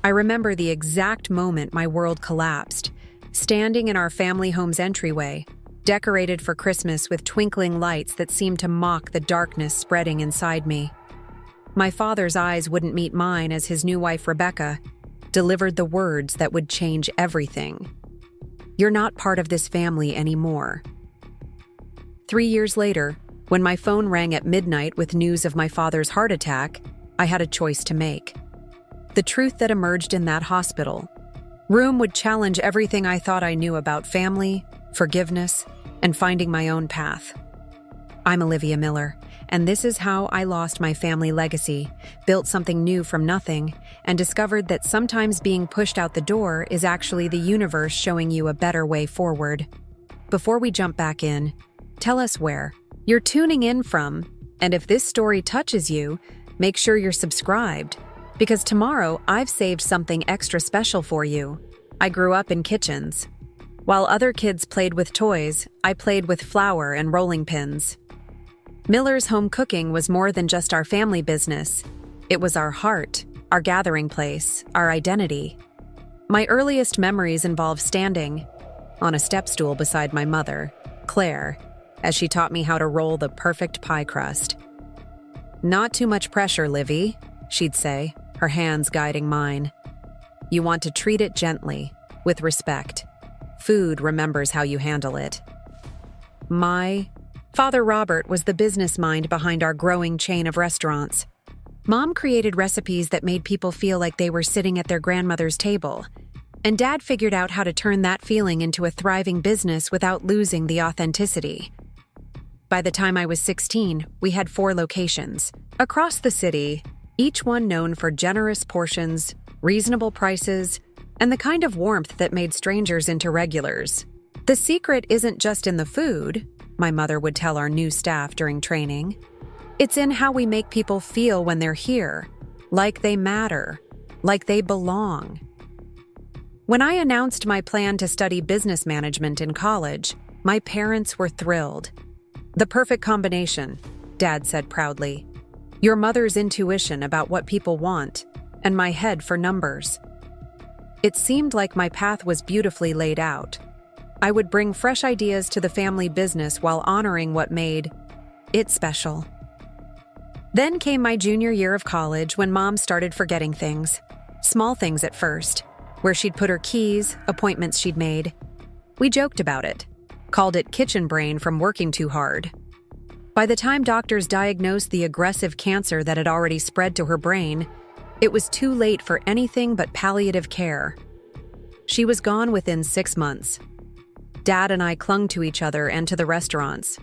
I remember the exact moment my world collapsed, standing in our family home's entryway, decorated for Christmas with twinkling lights that seemed to mock the darkness spreading inside me. My father's eyes wouldn't meet mine as his new wife, Rebecca, delivered the words that would change everything. "You're not part of this family anymore." 3 years later, when my phone rang at midnight with news of my father's heart attack, I had a choice to make. The truth that emerged in that hospital room would challenge everything I thought I knew about family, forgiveness, and finding my own path. I'm Olivia Miller, and this is how I lost my family legacy, built something new from nothing, and discovered that sometimes being pushed out the door is actually the universe showing you a better way forward. Before we jump back in, tell us where you're tuning in from, and if this story touches you, make sure you're subscribed, because tomorrow I've saved something extra special for you. I grew up in kitchens. While other kids played with toys, I played with flour and rolling pins. Miller's home cooking was more than just our family business. It was our heart, our gathering place, our identity. My earliest memories involve standing on a step stool beside my mother, Claire, as she taught me how to roll the perfect pie crust. "Not too much pressure, Livy," she'd say, her hands guiding mine. "You want to treat it gently, with respect. Food remembers how you handle it." My father, Robert, was the business mind behind our growing chain of restaurants. Mom created recipes that made people feel like they were sitting at their grandmother's table, and Dad figured out how to turn that feeling into a thriving business without losing the authenticity. By the time I was 16, we had 4 locations across the city, each one known for generous portions, reasonable prices, and the kind of warmth that made strangers into regulars. "The secret isn't just in the food," my mother would tell our new staff during training. "It's in how we make people feel when they're here, like they matter, like they belong." When I announced my plan to study business management in college, my parents were thrilled. "The perfect combination," Dad said proudly. "Your mother's intuition about what people want, and my head for numbers." It seemed like my path was beautifully laid out. I would bring fresh ideas to the family business while honoring what made it special. Then came my junior year of college when Mom started forgetting things. Small things at first, where she'd put her keys, appointments she'd made. We joked about it, called it kitchen brain from working too hard. By the time doctors diagnosed the aggressive cancer that had already spread to her brain, it was too late for anything but palliative care. She was gone within 6 months. Dad and I clung to each other and to the restaurants.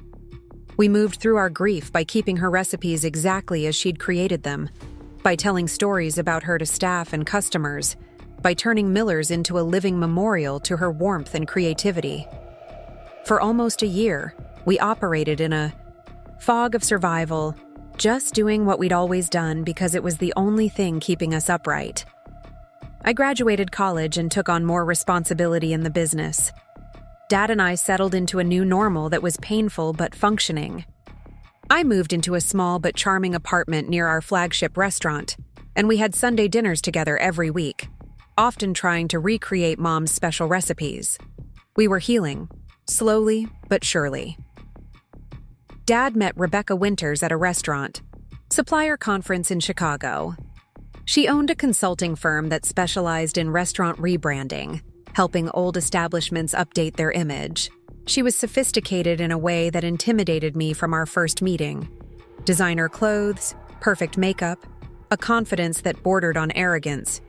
We moved through our grief by keeping her recipes exactly as she'd created them, by telling stories about her to staff and customers, by turning Miller's into a living memorial to her warmth and creativity. For almost a year, we operated in a fog of survival, just doing what we'd always done because it was the only thing keeping us upright. I graduated college and took on more responsibility in the business. Dad and I settled into a new normal that was painful but functioning. I moved into a small but charming apartment near our flagship restaurant, and we had Sunday dinners together every week, often trying to recreate Mom's special recipes. We were healing, slowly but surely. Dad met Rebecca Winters at a restaurant supplier conference in Chicago. She owned a consulting firm that specialized in restaurant rebranding, helping old establishments update their image. She was sophisticated in a way that intimidated me from our first meeting. Designer clothes, perfect makeup, a confidence that bordered on arrogance.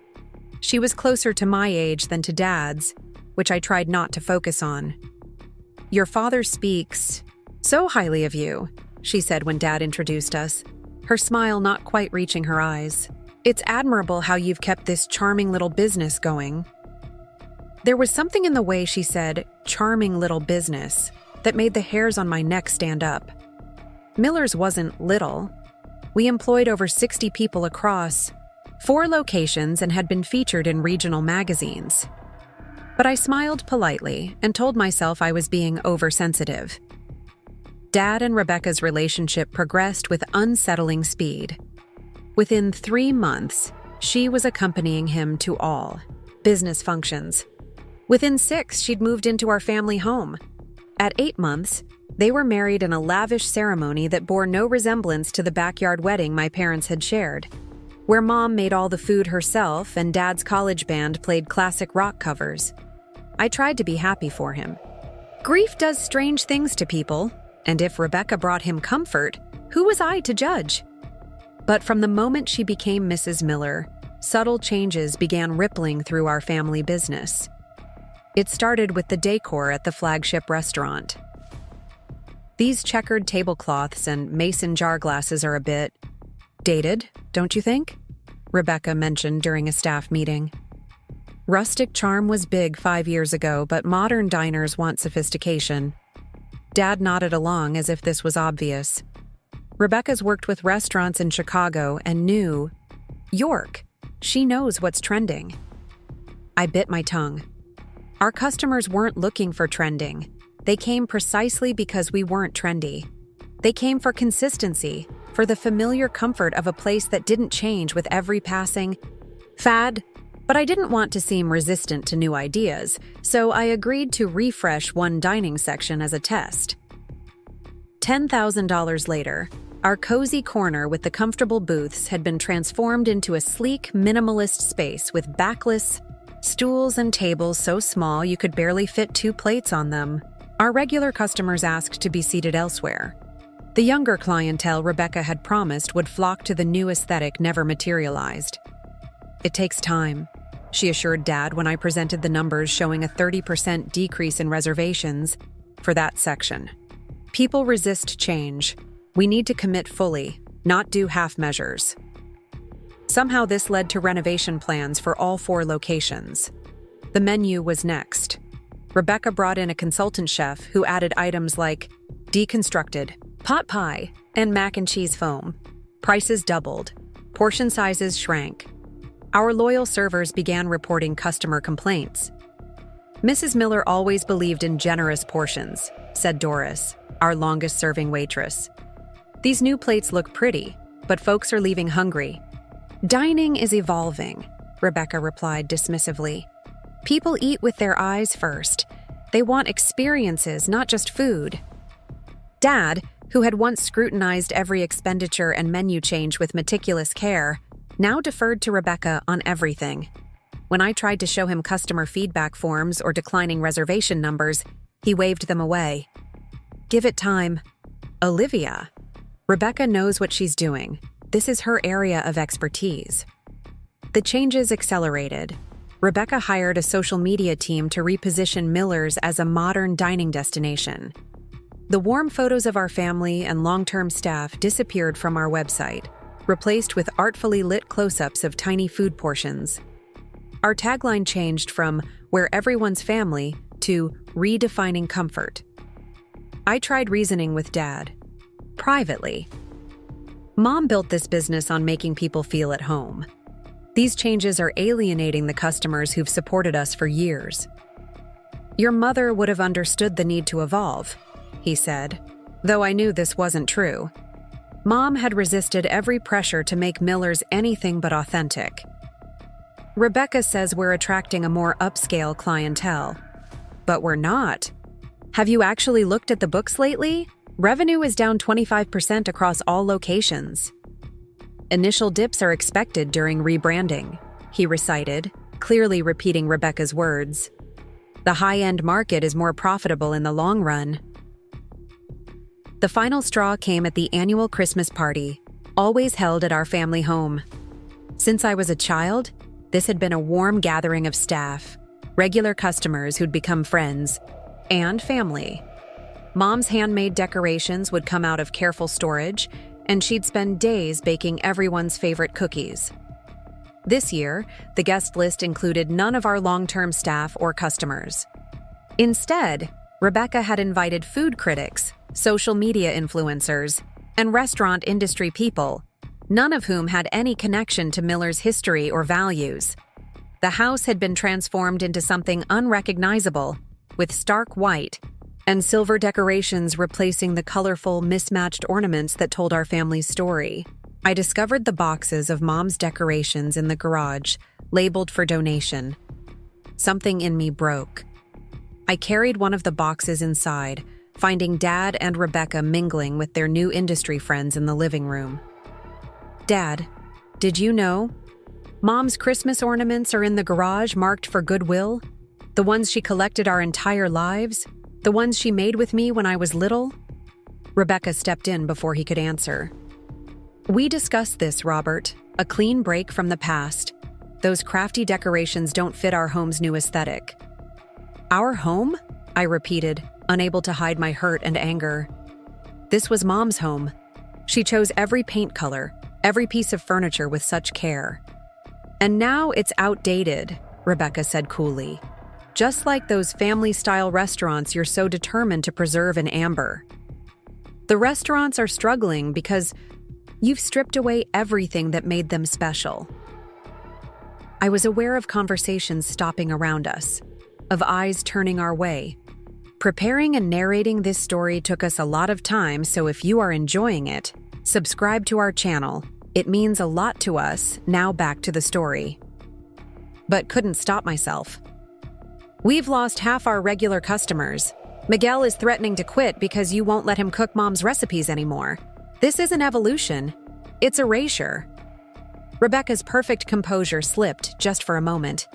She was closer to my age than to Dad's, which I tried not to focus on. "Your father speaks so highly of you," she said when Dad introduced us, her smile not quite reaching her eyes. "It's admirable how you've kept this charming little business going." There was something in the way she said, "charming little business," that made the hairs on my neck stand up. Miller's wasn't little. We employed over 60 people across 4 locations and had been featured in regional magazines. But I smiled politely and told myself I was being oversensitive. Dad and Rebecca's relationship progressed with unsettling speed. Within 3 months, She was accompanying him to all business functions. Within 6, she'd moved into our family home. At 8 months, they were married in a lavish ceremony that bore no resemblance to the backyard wedding my parents had shared, where Mom made all the food herself and Dad's college band played classic rock covers. I tried to be happy for him. Grief does strange things to people, and if Rebecca brought him comfort, who was I to judge? But from the moment she became Mrs. Miller, subtle changes began rippling through our family business. It started with the decor at the flagship restaurant. These checkered tablecloths and mason jar glasses are a bit dated, don't you think? Rebecca mentioned during a staff meeting. Rustic charm was big 5 years ago, but modern diners want sophistication. Dad nodded along as if this was obvious. Rebecca's worked with restaurants in Chicago and knew York. She knows what's trending. I bit my tongue. Our customers weren't looking for trending. They came precisely because we weren't trendy. They came for consistency, for the familiar comfort of a place that didn't change with every passing fad. But I didn't want to seem resistant to new ideas, so I agreed to refresh one dining section as a test. $10,000 later, our cozy corner with the comfortable booths had been transformed into a sleek, minimalist space with backless stools and tables so small you could barely fit 2 plates on them. Our regular customers asked to be seated elsewhere. The younger clientele Rebecca had promised would flock to the new aesthetic never materialized. It takes time, she assured Dad when I presented the numbers showing a 30% decrease in reservations for that section. People resist change. We need to commit fully, not do half measures. Somehow this led to renovation plans for all 4 locations. The menu was next. Rebecca brought in a consultant chef who added items like deconstructed, pot pie, and mac and cheese foam. Prices doubled. Portion sizes shrank. Our loyal servers began reporting customer complaints. Mrs. Miller always believed in generous portions, said Doris, our longest-serving waitress. These new plates look pretty, but folks are leaving hungry. Dining is evolving, Rebecca replied dismissively. People eat with their eyes first. They want experiences, not just food. Dad, who had once scrutinized every expenditure and menu change with meticulous care, now deferred to Rebecca on everything. When I tried to show him customer feedback forms or declining reservation numbers, he waved them away. Give it time. Olivia. Rebecca knows what she's doing. This is her area of expertise. The changes accelerated. Rebecca hired a social media team to reposition Miller's as a modern dining destination. The warm photos of our family and long-term staff disappeared from our website, replaced with artfully lit close-ups of tiny food portions. Our tagline changed from "Where everyone's family" to "Redefining comfort." I tried reasoning with Dad. Privately. Mom built this business on making people feel at home. These changes are alienating the customers who've supported us for years. Your mother would have understood the need to evolve, he said, though I knew this wasn't true. Mom had resisted every pressure to make Miller's anything but authentic. Rebecca says we're attracting a more upscale clientele. But we're not. Have you actually looked at the books lately? Revenue is down 25% across all locations. Initial dips are expected during rebranding, he recited, clearly repeating Rebecca's words. The high-end market is more profitable in the long run. The final straw came at the annual Christmas party, always held at our family home. Since I was a child, this had been a warm gathering of staff, regular customers who'd become friends, and family. Mom's handmade decorations would come out of careful storage, and she'd spend days baking everyone's favorite cookies. This year, the guest list included none of our long-term staff or customers. Instead, Rebecca had invited food critics, social media influencers, and restaurant industry people, none of whom had any connection to Miller's history or values. The house had been transformed into something unrecognizable, with stark white and silver decorations replacing the colorful, mismatched ornaments that told our family's story. I discovered the boxes of Mom's decorations in the garage, labeled for donation. Something in me broke. I carried one of the boxes inside, finding Dad and Rebecca mingling with their new industry friends in the living room. Dad, did you know? Mom's Christmas ornaments are in the garage marked for Goodwill? The ones she collected our entire lives? The ones she made with me when I was little? Rebecca stepped in before he could answer. We discussed this, Robert. A clean break from the past. Those crafty decorations don't fit our home's new aesthetic. Our home? I repeated, unable to hide my hurt and anger. This was Mom's home. She chose every paint color, every piece of furniture with such care. And now it's outdated, Rebecca said coolly. Just like those family-style restaurants you're so determined to preserve in amber. The restaurants are struggling because you've stripped away everything that made them special. I was aware of conversations stopping around us, of eyes turning our way. Preparing and narrating this story took us a lot of time, so if you are enjoying it, subscribe to our channel. It means a lot to us. Now back to the story. But couldn't stop myself. We've lost half our regular customers. Miguel is threatening to quit because you won't let him cook Mom's recipes anymore. This isn't evolution. It's erasure. Rebecca's perfect composure slipped just for a moment.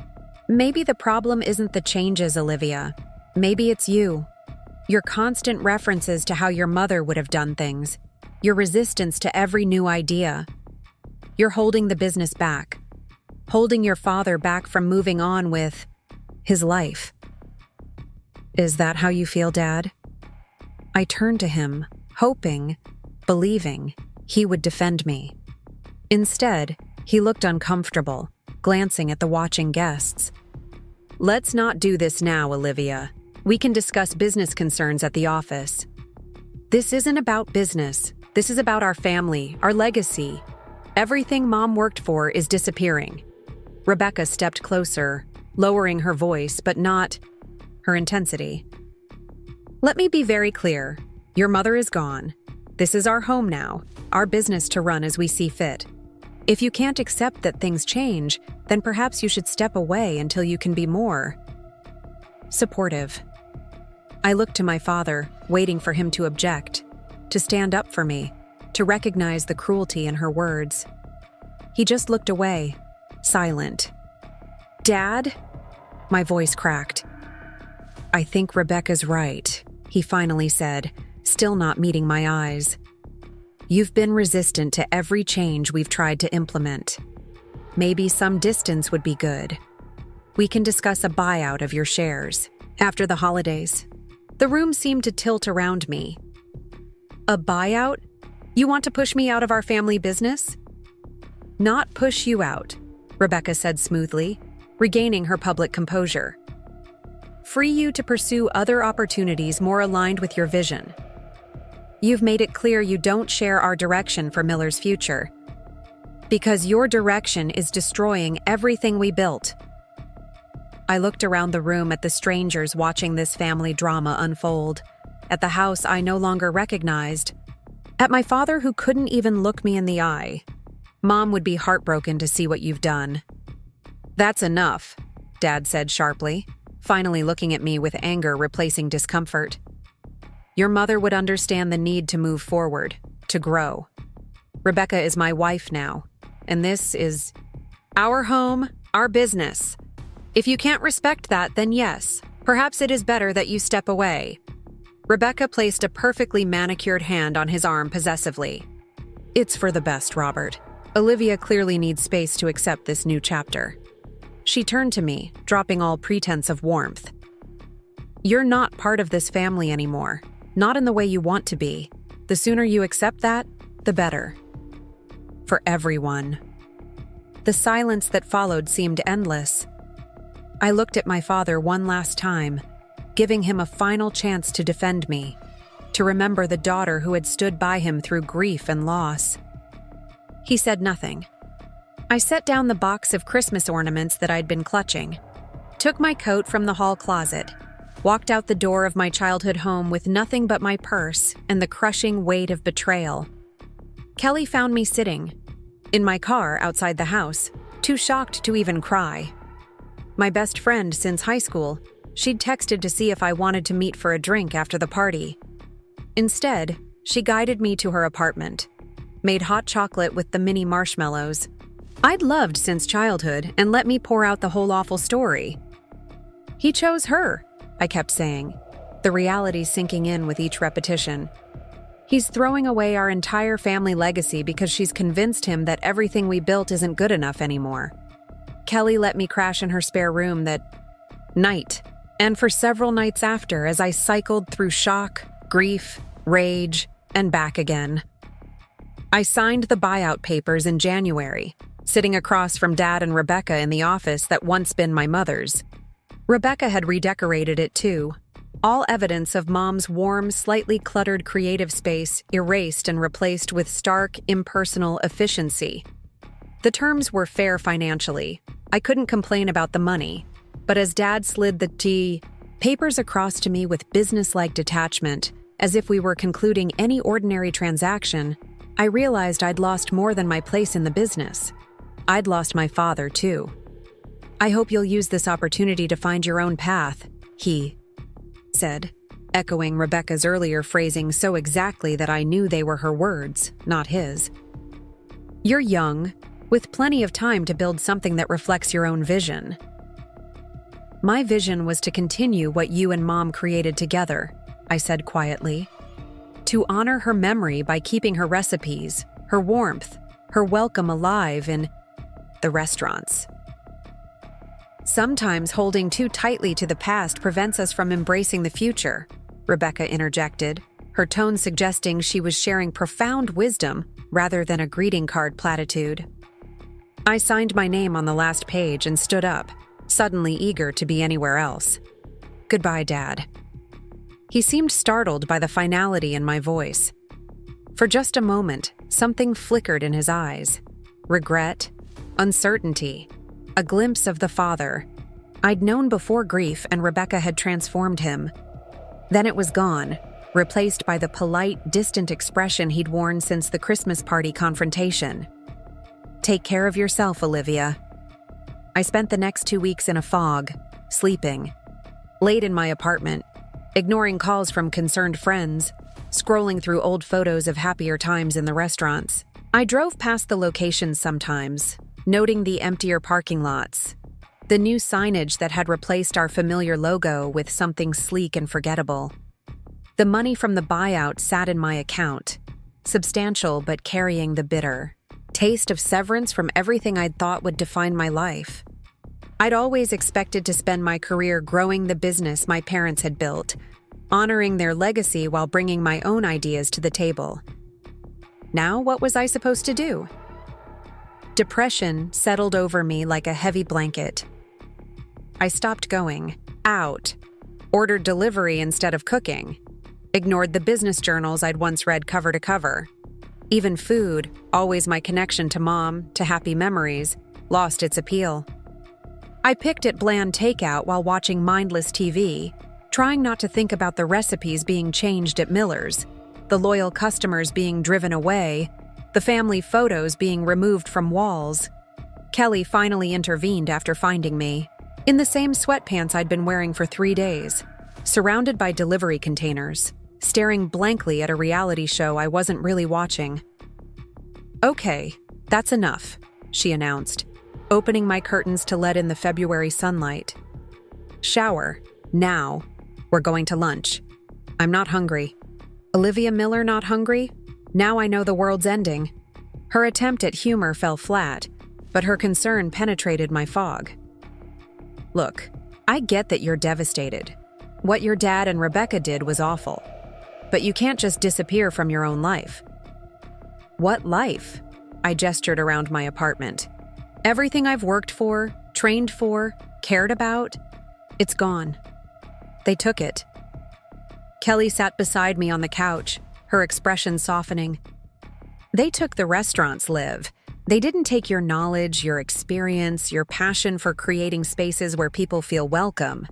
Maybe the problem isn't the changes, Olivia. Maybe it's you. Your constant references to how your mother would have done things. Your resistance to every new idea. You're holding the business back. Holding your father back from moving on with his life. Is that how you feel, Dad? I turned to him, hoping, believing, he would defend me. Instead, he looked uncomfortable, glancing at the watching guests. Let's not do this now, Olivia. We can discuss business concerns at the office. This isn't about business. This is about our family, our legacy. Everything Mom worked for is disappearing. Rebecca stepped closer, lowering her voice, but not her intensity. Let me be very clear. Your mother is gone. This is our home now, our business to run as we see fit. If you can't accept that things change, then perhaps you should step away until you can be more supportive. I looked to my father, waiting for him to object, to stand up for me, to recognize the cruelty in her words. He just looked away, silent. Dad? My voice cracked. I think Rebecca's right, he finally said, still not meeting my eyes. You've been resistant to every change we've tried to implement. Maybe some distance would be good. We can discuss a buyout of your shares after the holidays. The room seemed to tilt around me. A buyout? You want to push me out of our family business? Not push you out, Rebecca said smoothly, regaining her public composure. Free you to pursue other opportunities more aligned with your vision. You've made it clear you don't share our direction for Miller's future. Because your direction is destroying everything we built. I looked around the room at the strangers watching this family drama unfold, at the house I no longer recognized, at my father who couldn't even look me in the eye. Mom would be heartbroken to see what you've done. That's enough, Dad said sharply, finally looking at me with anger replacing discomfort. Your mother would understand the need to move forward, to grow. Rebecca is my wife now, and this is our home, our business. If you can't respect that, then yes, perhaps it is better that you step away. Rebecca placed a perfectly manicured hand on his arm possessively. It's for the best, Robert. Olivia clearly needs space to accept this new chapter. She turned to me, dropping all pretense of warmth. You're not part of this family anymore. Not in the way you want to be. The sooner you accept that, the better. For everyone. The silence that followed seemed endless. I looked at my father one last time, giving him a final chance to defend me, to remember the daughter who had stood by him through grief and loss. He said nothing. I set down the box of Christmas ornaments that I'd been clutching, took my coat from the hall closet, walked out the door of my childhood home with nothing but my purse and the crushing weight of betrayal. Kelly found me sitting, In my car outside the house, too shocked to even cry. My best friend since high school, she'd texted to see if I wanted to meet for a drink after the party. Instead, she guided me to her apartment, made hot chocolate with the mini marshmallows I'd loved since childhood, and let me pour out the whole awful story. He chose her, I kept saying, the reality sinking in with each repetition. He's throwing away our entire family legacy because she's convinced him that everything we built isn't good enough anymore. Kelly let me crash in her spare room that night, and for several nights after as I cycled through shock, grief, rage, and back again. I signed the buyout papers in January, sitting across from Dad and Rebecca in the office that once been my mother's. Rebecca had redecorated it too, all evidence of Mom's warm, slightly cluttered creative space erased and replaced with stark, impersonal efficiency. The terms were fair financially. I couldn't complain about the money, but as Dad slid the papers across to me with business-like detachment, as if we were concluding any ordinary transaction, I realized I'd lost more than my place in the business. I'd lost my father, too. I hope you'll use this opportunity to find your own path, he said, echoing Rebecca's earlier phrasing so exactly that I knew they were her words, not his. You're young, with plenty of time to build something that reflects your own vision. My vision was to continue what you and Mom created together, I said quietly. To honor her memory by keeping her recipes, her warmth, her welcome alive in the restaurants. Sometimes holding too tightly to the past prevents us from embracing the future, Rebecca interjected, her tone suggesting she was sharing profound wisdom rather than a greeting card platitude. I signed my name on the last page and stood up, suddenly eager to be anywhere else. Goodbye, Dad. He seemed startled by the finality in my voice. For just a moment, something flickered in his eyes. Regret, uncertainty, a glimpse of the father I'd known before grief and Rebecca had transformed him. Then it was gone, replaced by the polite, distant expression he'd worn since the Christmas party confrontation. Take care of yourself, Olivia. I spent the next 2 weeks in a fog, sleeping, late in my apartment, ignoring calls from concerned friends, scrolling through old photos of happier times in the restaurants. I drove past the locations sometimes, noting the emptier parking lots, the new signage that had replaced our familiar logo with something sleek and forgettable. The money from the buyout sat in my account, substantial but carrying the bitter taste of severance from everything I'd thought would define my life. I'd always expected to spend my career growing the business my parents had built, honoring their legacy while bringing my own ideas to the table. Now, what was I supposed to do? Depression settled over me like a heavy blanket. I stopped going out, ordered delivery instead of cooking, ignored the business journals I'd once read cover to cover. Even food, always my connection to Mom, to happy memories, lost its appeal. I picked at bland takeout while watching mindless TV, trying not to think about the recipes being changed at Miller's, the loyal customers being driven away, the family photos being removed from walls. Kelly finally intervened after finding me, in the same sweatpants I'd been wearing for 3 days, surrounded by delivery containers, staring blankly at a reality show I wasn't really watching. Okay, that's enough, she announced, opening my curtains to let in the February sunlight. Shower, now. We're going to lunch. I'm not hungry. Olivia Miller not hungry? Now I know the world's ending. Her attempt at humor fell flat, but her concern penetrated my fog. Look, I get that you're devastated. What your dad and Rebecca did was awful. But you can't just disappear from your own life. What life? I gestured around my apartment. Everything I've worked for, trained for, cared about, it's gone. They took it. Kelly sat beside me on the couch, her expression softening. They took the restaurants, Liv. They didn't take your knowledge, your experience, your passion for creating spaces where people feel welcome.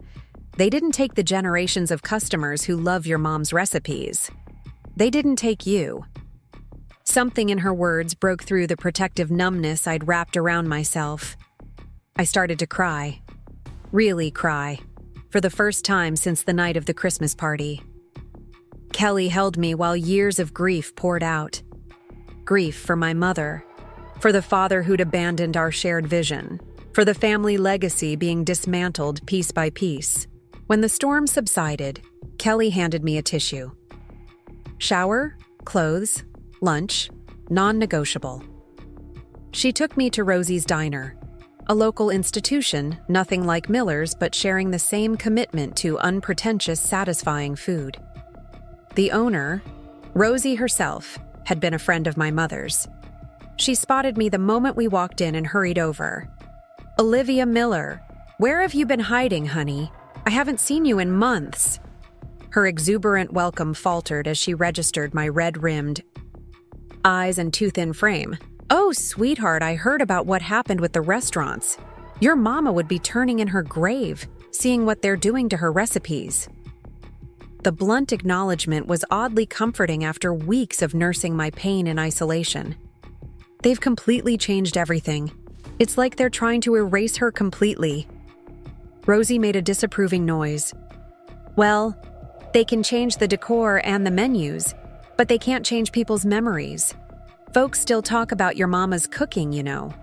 They didn't take the generations of customers who love your mom's recipes. They didn't take you. Something in her words broke through the protective numbness I'd wrapped around myself. I started to cry. Really cry. For the first time since the night of the Christmas party. Kelly held me while years of grief poured out. Grief for my mother. For the father who'd abandoned our shared vision. For the family legacy being dismantled piece by piece. When the storm subsided, Kelly handed me a tissue. Shower, clothes, lunch, non-negotiable. She took me to Rosie's Diner, a local institution, nothing like Miller's, but sharing the same commitment to unpretentious, satisfying food. The owner, Rosie herself, had been a friend of my mother's. She spotted me the moment we walked in and hurried over. "Olivia Miller, where have you been hiding, honey? I haven't seen you in months." Her exuberant welcome faltered as she registered my red-rimmed eyes and too-thin frame. "Oh, sweetheart, I heard about what happened with the restaurants. Your mama would be turning in her grave, seeing what they're doing to her recipes." The blunt acknowledgement was oddly comforting after weeks of nursing my pain in isolation. "They've completely changed everything. It's like they're trying to erase her completely." Rosie made a disapproving noise. "Well, they can change the decor and the menus, but they can't change people's memories. Folks still talk about your mama's cooking, you know.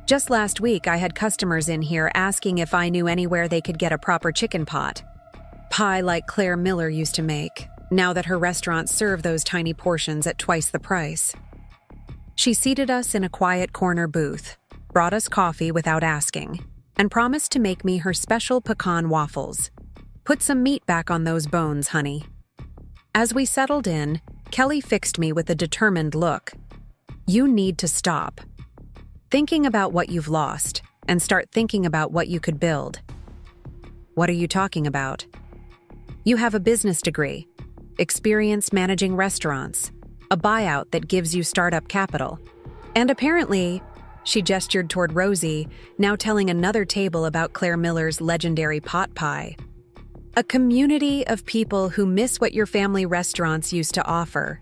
Just last week, I had customers in here asking if I knew anywhere they could get a proper chicken pot. Pie like Claire Miller used to make, now that her restaurants serve those tiny portions at twice the price." She seated us in a quiet corner booth, brought us coffee without asking, and promised to make me her special pecan waffles. "Put some meat back on those bones, honey." As we settled in, Kelly fixed me with a determined look. "You need to stop thinking about what you've lost and start thinking about what you could build." "What are you talking about?" "You have a business degree, experience managing restaurants, a buyout that gives you startup capital. And apparently," she gestured toward Rosie, now telling another table about Claire Miller's legendary pot pie. "A community of people who miss what your family restaurants used to offer."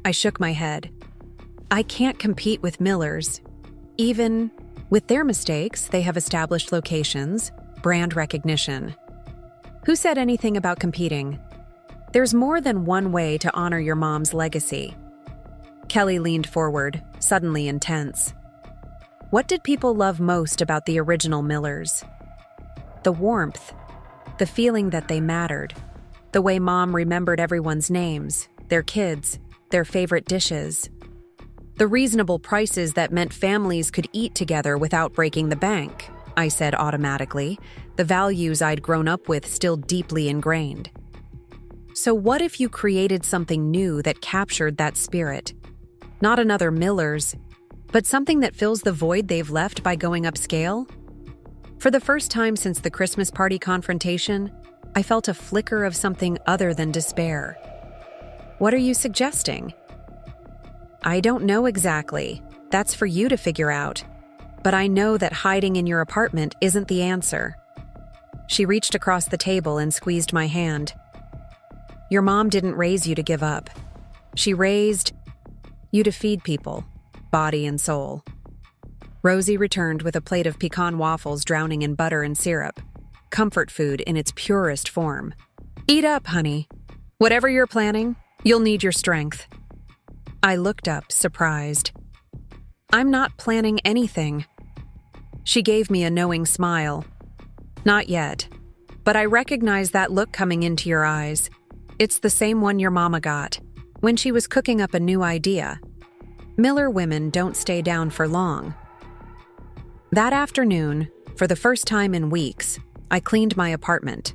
I shook my head. "I can't compete with Miller's. Even with their mistakes, they have established locations, brand recognition." "Who said anything about competing? There's more than one way to honor your mom's legacy." Kelly leaned forward, suddenly intense. "What did people love most about the original Millers?" "The warmth, the feeling that they mattered, the way Mom remembered everyone's names, their kids, their favorite dishes. The reasonable prices that meant families could eat together without breaking the bank," I said automatically, the values I'd grown up with still deeply ingrained. "So what if you created something new that captured that spirit? Not another Miller's, but something that fills the void they've left by going upscale?" For the first time since the Christmas party confrontation, I felt a flicker of something other than despair. "What are you suggesting?" "I don't know exactly. That's for you to figure out. But I know that hiding in your apartment isn't the answer." She reached across the table and squeezed my hand. "Your mom didn't raise you to give up. She raised you to feed people, body and soul." Rosie returned with a plate of pecan waffles drowning in butter and syrup, comfort food in its purest form. "Eat up, honey. Whatever you're planning, you'll need your strength." I looked up, surprised. "I'm not planning anything." She gave me a knowing smile. "Not yet, but I recognize that look coming into your eyes. It's the same one your mama got, when she was cooking up a new idea. Miller women don't stay down for long." That afternoon, for the first time in weeks, I cleaned my apartment,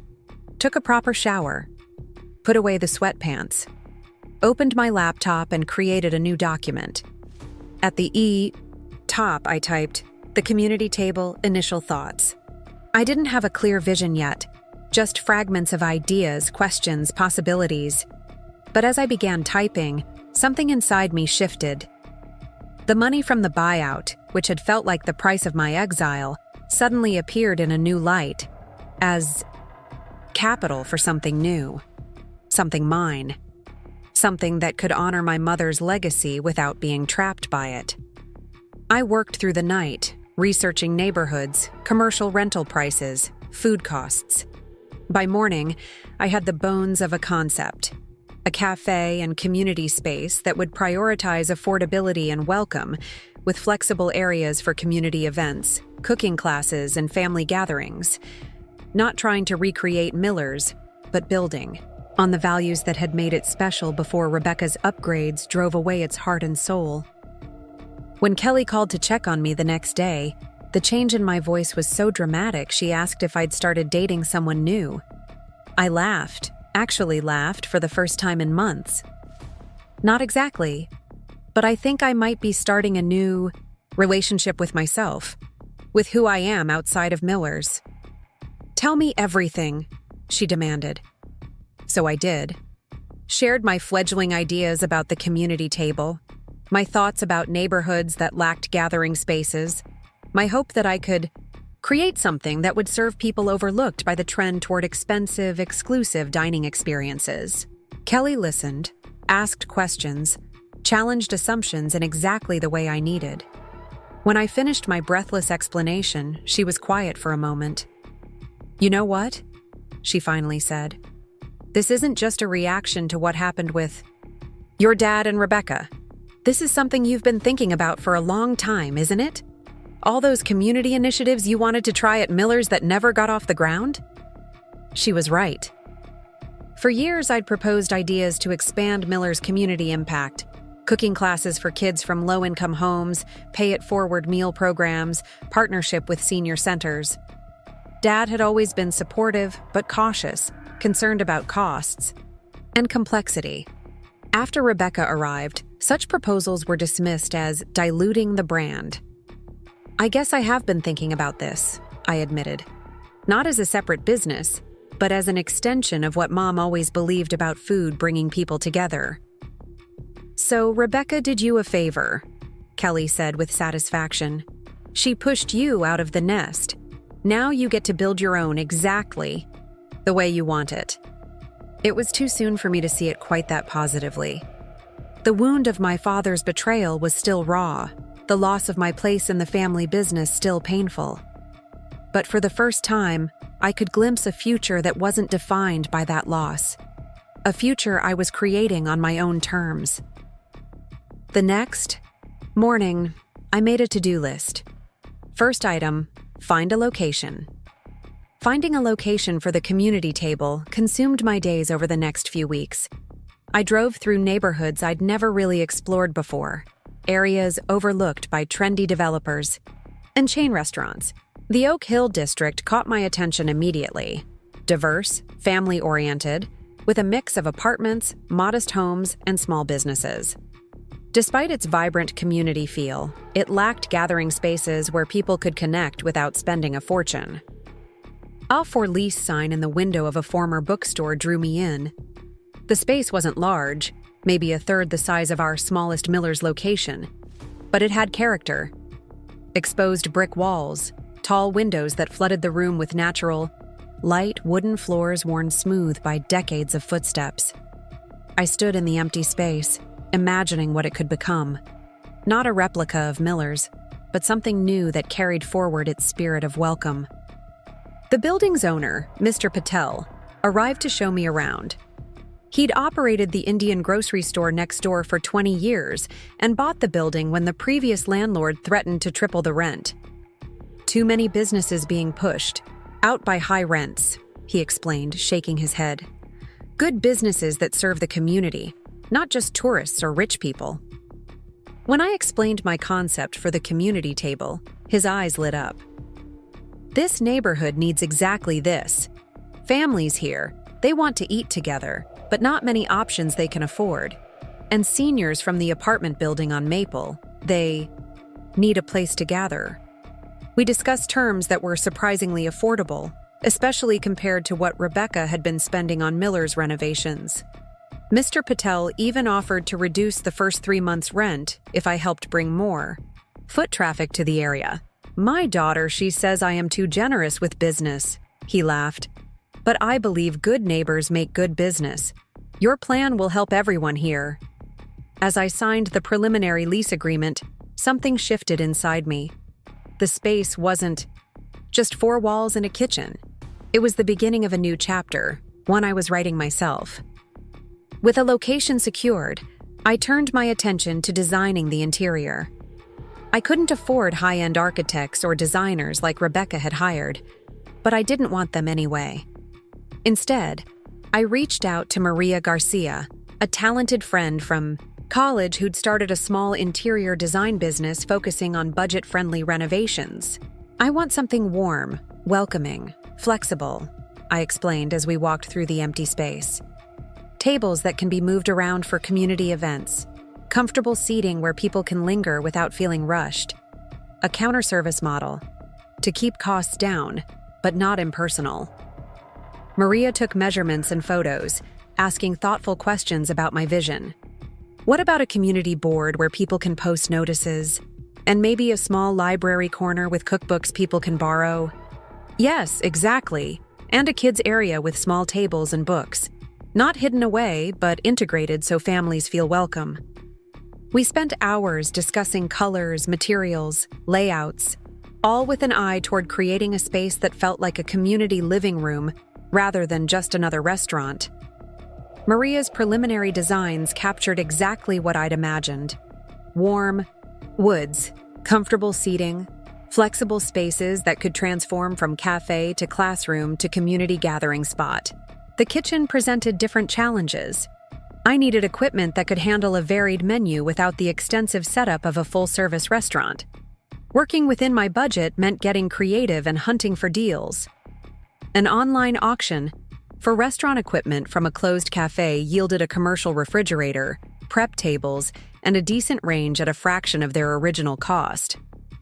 took a proper shower, put away the sweatpants, opened my laptop and created a new document. At the top, I typed, "The community table, initial thoughts." I didn't have a clear vision yet, just fragments of ideas, questions, possibilities. But as I began typing, something inside me shifted. The money from the buyout, which had felt like the price of my exile, suddenly appeared in a new light, as capital for something new, something mine, something that could honor my mother's legacy without being trapped by it. I worked through the night, researching neighborhoods, commercial rental prices, food costs. By morning, I had the bones of a concept: a cafe and community space that would prioritize affordability and welcome, with flexible areas for community events, cooking classes, and family gatherings. Not trying to recreate Miller's, but building on the values that had made it special before Rebecca's upgrades drove away its heart and soul. When Kelly called to check on me the next day, the change in my voice was so dramatic she asked if I'd started dating someone new. I laughed, actually laughed for the first time in months. Not exactly, but I think I might be starting a new relationship with myself, with who I am outside of Miller's. "Tell me everything," she demanded. So I did. Shared my fledgling ideas about the community table, my thoughts about neighborhoods that lacked gathering spaces, my hope that I could create something that would serve people overlooked by the trend toward expensive, exclusive dining experiences. Kelly listened, asked questions, challenged assumptions in exactly the way I needed. When I finished my breathless explanation, she was quiet for a moment. "You know what?" she finally said. "This isn't just a reaction to what happened with your dad and Rebecca. This is something you've been thinking about for a long time, isn't it? All those community initiatives you wanted to try at Miller's that never got off the ground?" She was right. For years, I'd proposed ideas to expand Miller's community impact: cooking classes for kids from low-income homes, pay-it-forward meal programs, partnership with senior centers. Dad had always been supportive, but cautious, concerned about costs and complexity. After Rebecca arrived, such proposals were dismissed as diluting the brand. "I guess I have been thinking about this," I admitted. "Not as a separate business, but as an extension of what Mom always believed about food bringing people together." "So Rebecca did you a favor," Kelly said with satisfaction. "She pushed you out of the nest. Now you get to build your own exactly the way you want it." It was too soon for me to see it quite that positively. The wound of my father's betrayal was still raw, the loss of my place in the family business still painful. But for the first time, I could glimpse a future that wasn't defined by that loss. A future I was creating on my own terms. The next morning, I made a to-do list. First item, find a location. Finding a location for the community table consumed my days over the next few weeks. I drove through neighborhoods I'd never really explored before, areas overlooked by trendy developers and chain restaurants. The Oak Hill district caught my attention immediately. Diverse, family-oriented, with a mix of apartments, modest homes, and small businesses. Despite its vibrant community feel, it lacked gathering spaces where people could connect without spending a fortune. A "for lease" sign in the window of a former bookstore drew me in. The space wasn't large, maybe a third the size of our smallest Miller's location, but it had character. Exposed brick walls, tall windows that flooded the room with natural, light wooden floors worn smooth by decades of footsteps. I stood in the empty space, imagining what it could become. Not a replica of Miller's, but something new that carried forward its spirit of welcome. The building's owner, Mr. Patel, arrived to show me around. He'd operated the Indian grocery store next door for 20 years and bought the building when the previous landlord threatened to triple the rent. "Too many businesses being pushed, out by high rents," he explained, shaking his head. "Good businesses that serve the community, not just tourists or rich people." When I explained my concept for the community table, his eyes lit up. "This neighborhood needs exactly this. Families here, they want to eat together, but not many options they can afford. And seniors from the apartment building on Maple, they need a place to gather." We discussed terms that were surprisingly affordable, especially compared to what Rebecca had been spending on Miller's renovations. Mr. Patel even offered to reduce the first 3 months' rent if I helped bring more foot traffic to the area. "My daughter, she says I am too generous with business," he laughed. "But I believe good neighbors make good business. Your plan will help everyone here." As I signed the preliminary lease agreement, something shifted inside me. The space wasn't just four walls and a kitchen. It was the beginning of a new chapter, one I was writing myself. With a location secured, I turned my attention to designing the interior. I couldn't afford high-end architects or designers like Rebecca had hired, but I didn't want them anyway. Instead, I reached out to Maria Garcia, a talented friend from college who'd started a small interior design business focusing on budget-friendly renovations. "I want something warm, welcoming, flexible," I explained as we walked through the empty space. "Tables that can be moved around for community events, comfortable seating where people can linger without feeling rushed, a counter service model to keep costs down, but not impersonal." Maria took measurements and photos, asking thoughtful questions about my vision. "What about a community board where people can post notices? And maybe a small library corner with cookbooks people can borrow?" "Yes, exactly. And a kids' area with small tables and books. Not hidden away, but integrated so families feel welcome." We spent hours discussing colors, materials, layouts, all with an eye toward creating a space that felt like a community living room rather than just another restaurant. Maria's preliminary designs captured exactly what I'd imagined. Warm woods, comfortable seating, flexible spaces that could transform from cafe to classroom to community gathering spot. The kitchen presented different challenges. I needed equipment that could handle a varied menu without the extensive setup of a full-service restaurant. Working within my budget meant getting creative and hunting for deals. An online auction for restaurant equipment from a closed cafe yielded a commercial refrigerator, prep tables, and a decent range at a fraction of their original cost.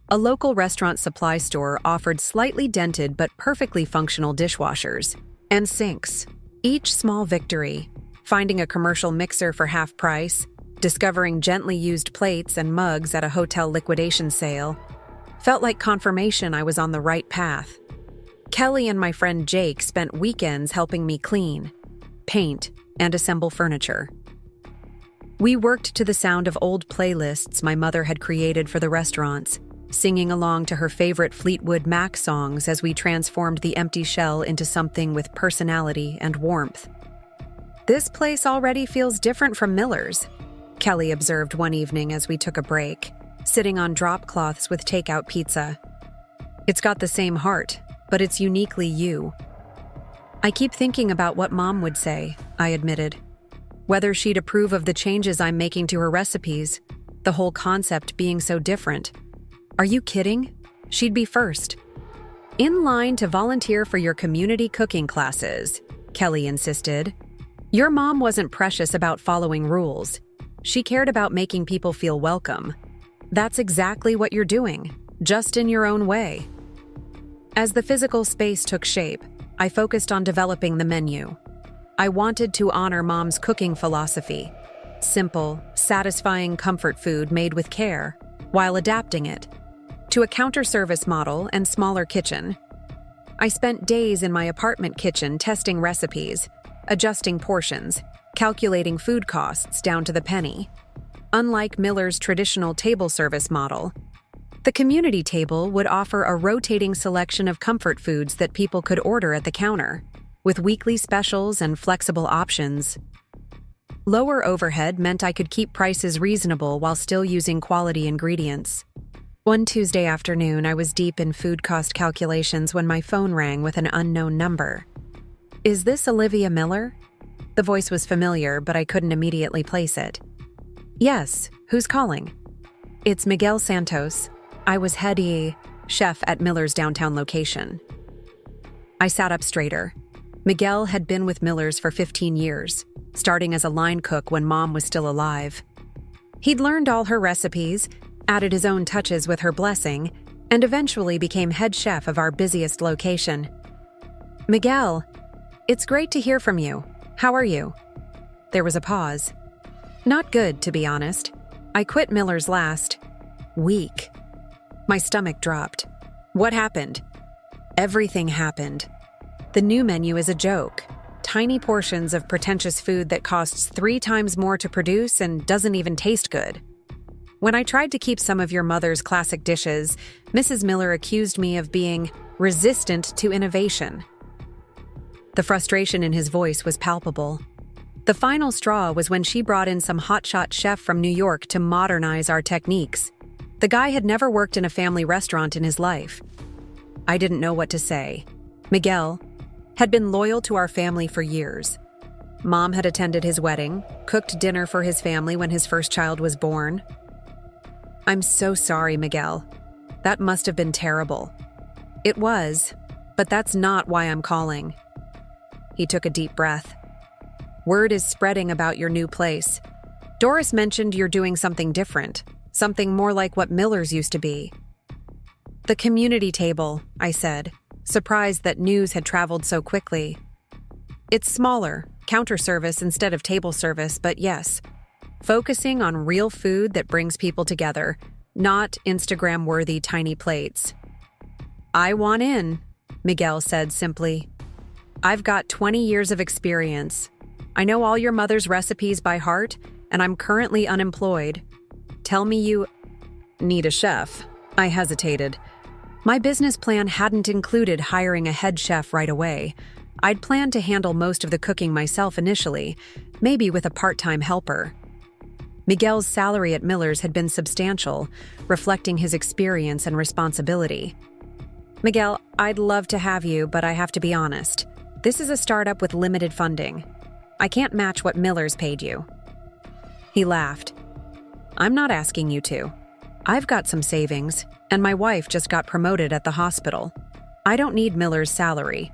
A local restaurant supply store offered slightly dented but perfectly functional dishwashers and sinks. Each small victory, finding a commercial mixer for half price, discovering gently used plates and mugs at a hotel liquidation sale, felt like confirmation I was on the right path. Kelly and my friend Jake spent weekends helping me clean, paint, and assemble furniture. We worked to the sound of old playlists my mother had created for the restaurants, singing along to her favorite Fleetwood Mac songs as we transformed the empty shell into something with personality and warmth. "This place already feels different from Miller's," Kelly observed one evening as we took a break, sitting on drop cloths with takeout pizza. "It's got the same heart, but it's uniquely you." "I keep thinking about what Mom would say," I admitted. "Whether she'd approve of the changes I'm making to her recipes, the whole concept being so different." "Are you kidding? She'd be first." "In line to volunteer for your community cooking classes," Kelly insisted. "Your mom wasn't precious about following rules. She cared about making people feel welcome. That's exactly what you're doing, just in your own way." As the physical space took shape, I focused on developing the menu. I wanted to honor Mom's cooking philosophy: simple, satisfying comfort food made with care, while adapting it to a counter-service model and smaller kitchen. I spent days in my apartment kitchen testing recipes, adjusting portions, calculating food costs down to the penny. Unlike Miller's traditional table service model, the community table would offer a rotating selection of comfort foods that people could order at the counter, with weekly specials and flexible options. Lower overhead meant I could keep prices reasonable while still using quality ingredients. One Tuesday afternoon, I was deep in food cost calculations when my phone rang with an unknown number. "Is this Olivia Miller?" The voice was familiar, but I couldn't immediately place it. "Yes, who's calling?" "It's Miguel Santos. I was head chef at Miller's downtown location." I sat up straighter. Miguel had been with Miller's for 15 years, starting as a line cook when Mom was still alive. He'd learned all her recipes, added his own touches with her blessing, and eventually became head chef of our busiest location. "Miguel, it's great to hear from you. How are you?" There was a pause. "Not good, to be honest. I quit Miller's last week." My stomach dropped. "What happened?" "Everything happened. The new menu is a joke. tiny portions of pretentious food that costs 3 times more to produce and doesn't even taste good. When I tried to keep some of your mother's classic dishes, Mrs. Miller accused me of being resistant to innovation. The frustration in his voice was palpable. The final straw was when she brought in some hotshot chef from New York to modernize our techniques. The guy had never worked in a family restaurant in his life. I didn't know what to say. Miguel had been loyal to our family for years. Mom had attended his wedding, cooked dinner for his family when his first child was born. I'm so sorry, Miguel. That must have been terrible. It was, but that's not why I'm calling. He took a deep breath. Word is spreading about your new place. Doris mentioned you're doing something different, something more like what Miller's used to be. The community table, I said, surprised that news had traveled so quickly. It's smaller, counter service instead of table service, but yes, focusing on real food that brings people together, not Instagram-worthy tiny plates. I want in, Miguel said simply. I've got 20 years of experience. I know all your mother's recipes by heart, and I'm currently unemployed. Tell me you need a chef. I hesitated. My business plan hadn't included hiring a head chef right away. I'd planned to handle most of the cooking myself initially, maybe with a part-time helper. Miguel's salary at Miller's had been substantial, reflecting his experience and responsibility. Miguel, I'd love to have you, but I have to be honest. This is a startup with limited funding. I can't match what Miller's paid you. He laughed. I'm not asking you to. I've got some savings, and my wife just got promoted at the hospital. I don't need Miller's salary.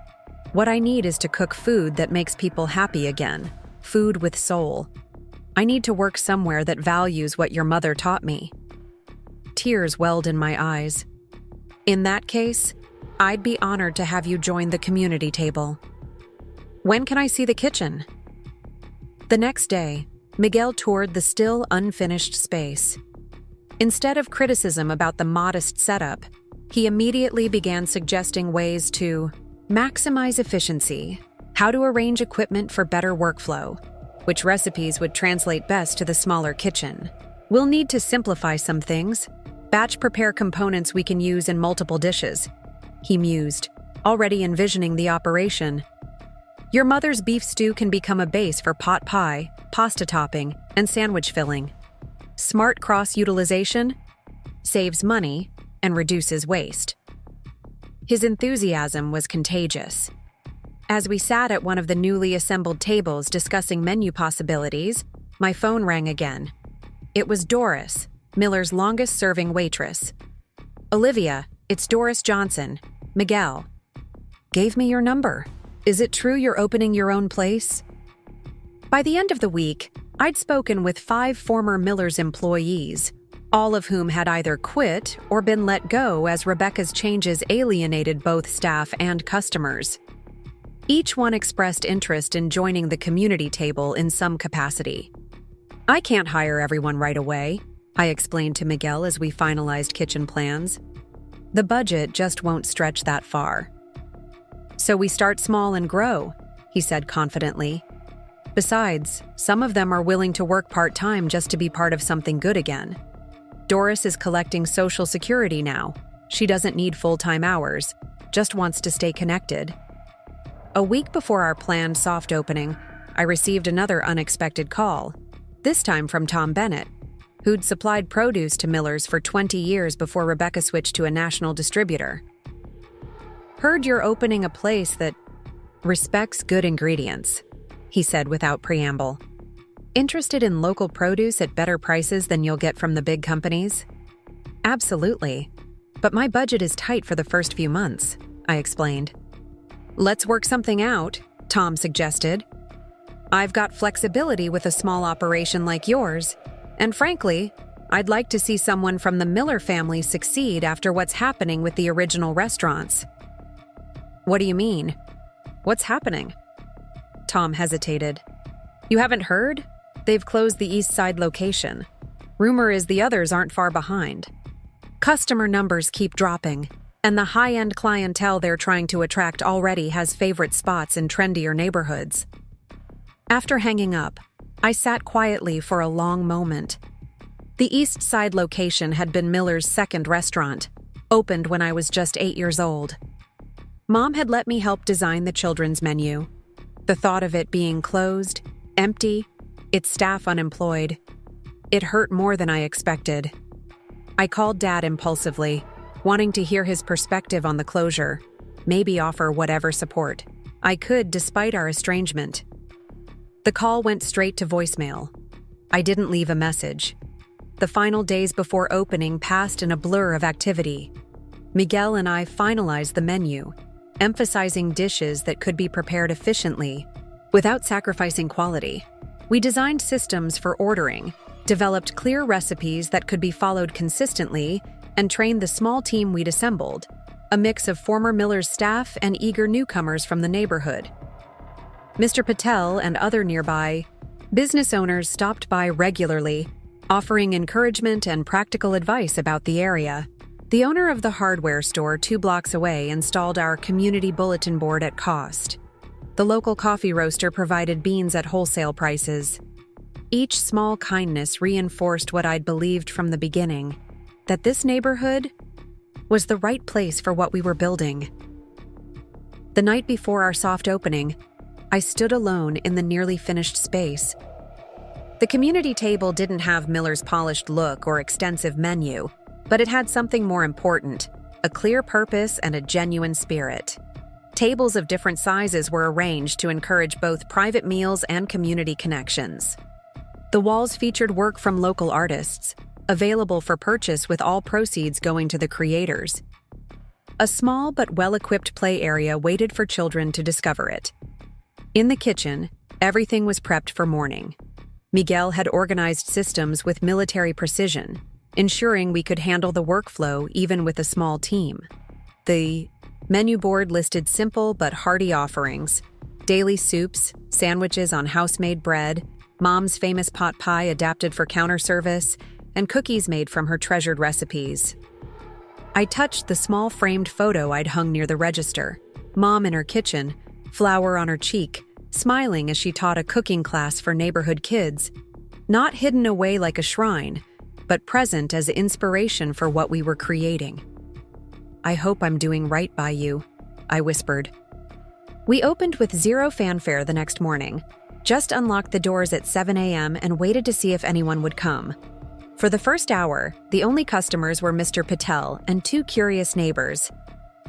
What I need is to cook food that makes people happy again. Food with soul. I need to work somewhere that values what your mother taught me. Tears welled in my eyes. In that case, I'd be honored to have you join the community table. When can I see the kitchen? The next day, Miguel toured the still unfinished space. Instead of criticism about the modest setup, he immediately began suggesting ways to maximize efficiency, how to arrange equipment for better workflow, which recipes would translate best to the smaller kitchen. We'll need to simplify some things, batch prepare components we can use in multiple dishes, he mused, already envisioning the operation. Your mother's beef stew can become a base for pot pie, pasta topping, and sandwich filling. Smart cross-utilization saves money and reduces waste. His enthusiasm was contagious. As we sat at one of the newly assembled tables discussing menu possibilities, my phone rang again. It was Doris, Miller's longest-serving waitress. Olivia, it's Doris Johnson. Miguel gave me your number. Is it true you're opening your own place? By the end of the week, I'd spoken with 5 former Miller's employees, all of whom had either quit or been let go as Rebecca's changes alienated both staff and customers. Each one expressed interest in joining the community table in some capacity. I can't hire everyone right away, I explained to Miguel as we finalized kitchen plans. The budget just won't stretch that far. So we start small and grow, he said confidently. Besides, some of them are willing to work part-time just to be part of something good again. Doris is collecting Social Security now. She doesn't need full-time hours, just wants to stay connected. A week before our planned soft opening, I received another unexpected call, this time from Tom Bennett, who'd supplied produce to Miller's for 20 years before Rebecca switched to a national distributor. Heard you're opening a place that respects good ingredients, he said without preamble. Interested in local produce at better prices than you'll get from the big companies? Absolutely. But my budget is tight for the first few months, I explained. Let's work something out, Tom suggested. I've got flexibility with a small operation like yours, and frankly, I'd like to see someone from the Miller family succeed after what's happening with the original restaurants. What do you mean? What's happening? Tom hesitated. You haven't heard? They've closed the East Side location. Rumor is the others aren't far behind. Customer numbers keep dropping. And the high-end clientele they're trying to attract already has favorite spots in trendier neighborhoods. After hanging up, I sat quietly for a long moment. The East Side location had been Miller's second restaurant, opened when I was just 8 years old. Mom had let me help design the children's menu. The thought of it being closed, empty, its staff unemployed, it hurt more than I expected. I called Dad impulsively, wanting to hear his perspective on the closure, maybe offer whatever support I could despite our estrangement. The call went straight to voicemail. I didn't leave a message. The final days before opening passed in a blur of activity. Miguel and I finalized the menu, emphasizing dishes that could be prepared efficiently without sacrificing quality. We designed systems for ordering, developed clear recipes that could be followed consistently, and trained the small team we'd assembled, a mix of former Miller's staff and eager newcomers from the neighborhood. Mr. Patel and other nearby business owners stopped by regularly, offering encouragement and practical advice about the area. The owner of the hardware store 2 blocks away installed our community bulletin board at cost. The local coffee roaster provided beans at wholesale prices. Each small kindness reinforced what I'd believed from the beginning, that this neighborhood was the right place for what we were building. The night before our soft opening, I stood alone in the nearly finished space. The community table didn't have Miller's polished look or extensive menu, but it had something more important, a clear purpose and a genuine spirit. Tables of different sizes were arranged to encourage both private meals and community connections. The walls featured work from local artists, available for purchase with all proceeds going to the creators. A small but well-equipped play area waited for children to discover it. In the kitchen, everything was prepped for morning. Miguel had organized systems with military precision, ensuring we could handle the workflow even with a small team. The menu board listed simple but hearty offerings: daily soups, sandwiches on house-made bread, Mom's famous pot pie adapted for counter service, and cookies made from her treasured recipes. I touched the small framed photo I'd hung near the register. Mom in her kitchen, flower on her cheek, smiling as she taught a cooking class for neighborhood kids, not hidden away like a shrine, but present as inspiration for what we were creating. "I hope I'm doing right by you," I whispered. We opened with zero fanfare the next morning, just unlocked the doors at 7 a.m. and waited to see if anyone would come. For the first hour, the only customers were Mr. Patel and 2 curious neighbors.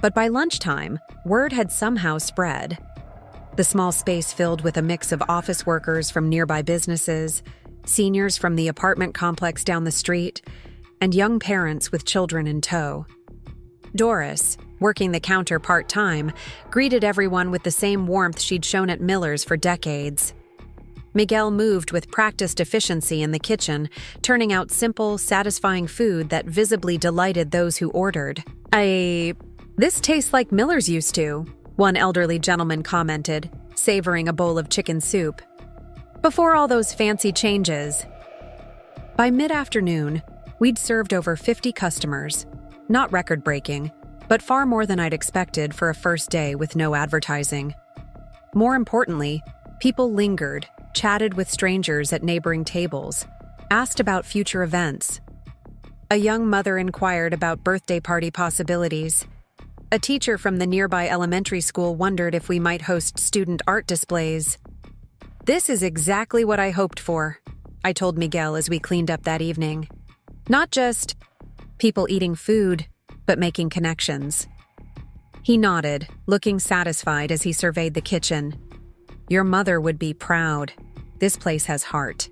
But by lunchtime, word had somehow spread. The small space filled with a mix of office workers from nearby businesses, seniors from the apartment complex down the street, and young parents with children in tow. Doris, working the counter part-time, greeted everyone with the same warmth she'd shown at Miller's for decades. Miguel moved with practiced efficiency in the kitchen, turning out simple, satisfying food that visibly delighted those who ordered. This tastes like Miller's used to," one elderly gentleman commented, savoring a bowl of chicken soup. "Before all those fancy changes." By mid-afternoon, we'd served over 50 customers. Not record-breaking, but far more than I'd expected for a first day with no advertising. More importantly, people lingered, chatted with strangers at neighboring tables, asked about future events. A young mother inquired about birthday party possibilities. A teacher from the nearby elementary school wondered if we might host student art displays. "This is exactly what I hoped for," I told Miguel as we cleaned up that evening. "Not just people eating food, but making connections." He nodded, looking satisfied as he surveyed the kitchen. "Your mother would be proud. This place has heart."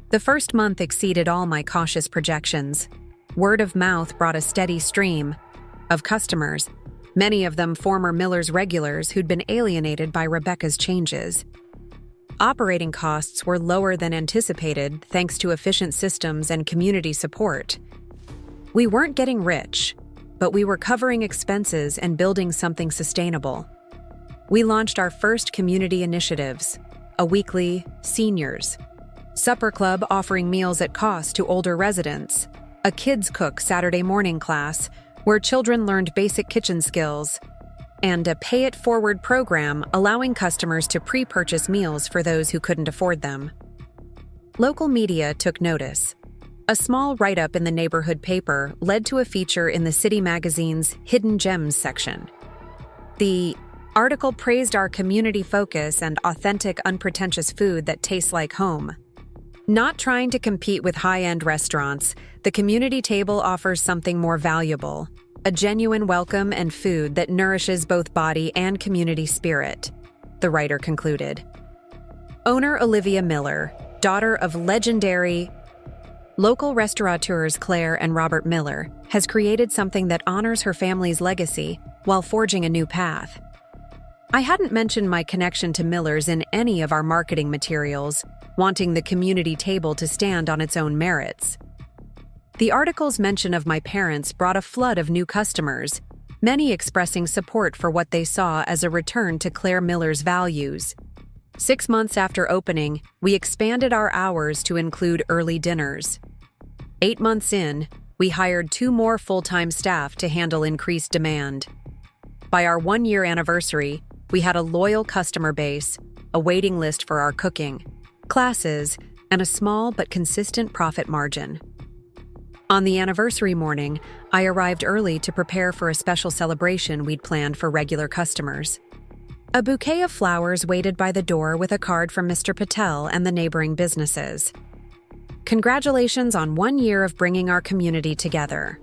The first month exceeded all my cautious projections. Word of mouth brought a steady stream of customers, many of them former Miller's regulars who'd been alienated by Rebecca's changes. Operating costs were lower than anticipated thanks to efficient systems and community support. We weren't getting rich, but we were covering expenses and building something sustainable. We launched our first community initiatives, a weekly seniors supper club offering meals at cost to older residents, a kids cook Saturday morning class, where children learned basic kitchen skills, and a pay-it-forward program allowing customers to pre-purchase meals for those who couldn't afford them. Local media took notice. A small write-up in the neighborhood paper led to a feature in the city magazine's Hidden Gems section. The article praised our community focus and authentic, unpretentious food that tastes like home. Not trying to compete with high-end restaurants, the community table offers something more valuable: a genuine welcome and food that nourishes both body and community spirit, the writer concluded. Owner Olivia Miller, daughter of legendary local restaurateurs Claire and Robert Miller, has created something that honors her family's legacy while forging a new path. I hadn't mentioned my connection to Miller's in any of our marketing materials, wanting the community table to stand on its own merits. The article's mention of my parents brought a flood of new customers, many expressing support for what they saw as a return to Claire Miller's values. 6 months after opening, we expanded our hours to include early dinners. 8 months in, we hired 2 more full-time staff to handle increased demand. By our 1-year anniversary, we had a loyal customer base, a waiting list for our cooking, classes, and a small but consistent profit margin. On the anniversary morning, I arrived early to prepare for a special celebration we'd planned for regular customers. A bouquet of flowers waited by the door with a card from Mr. Patel and the neighboring businesses. Congratulations on 1 year of bringing our community together.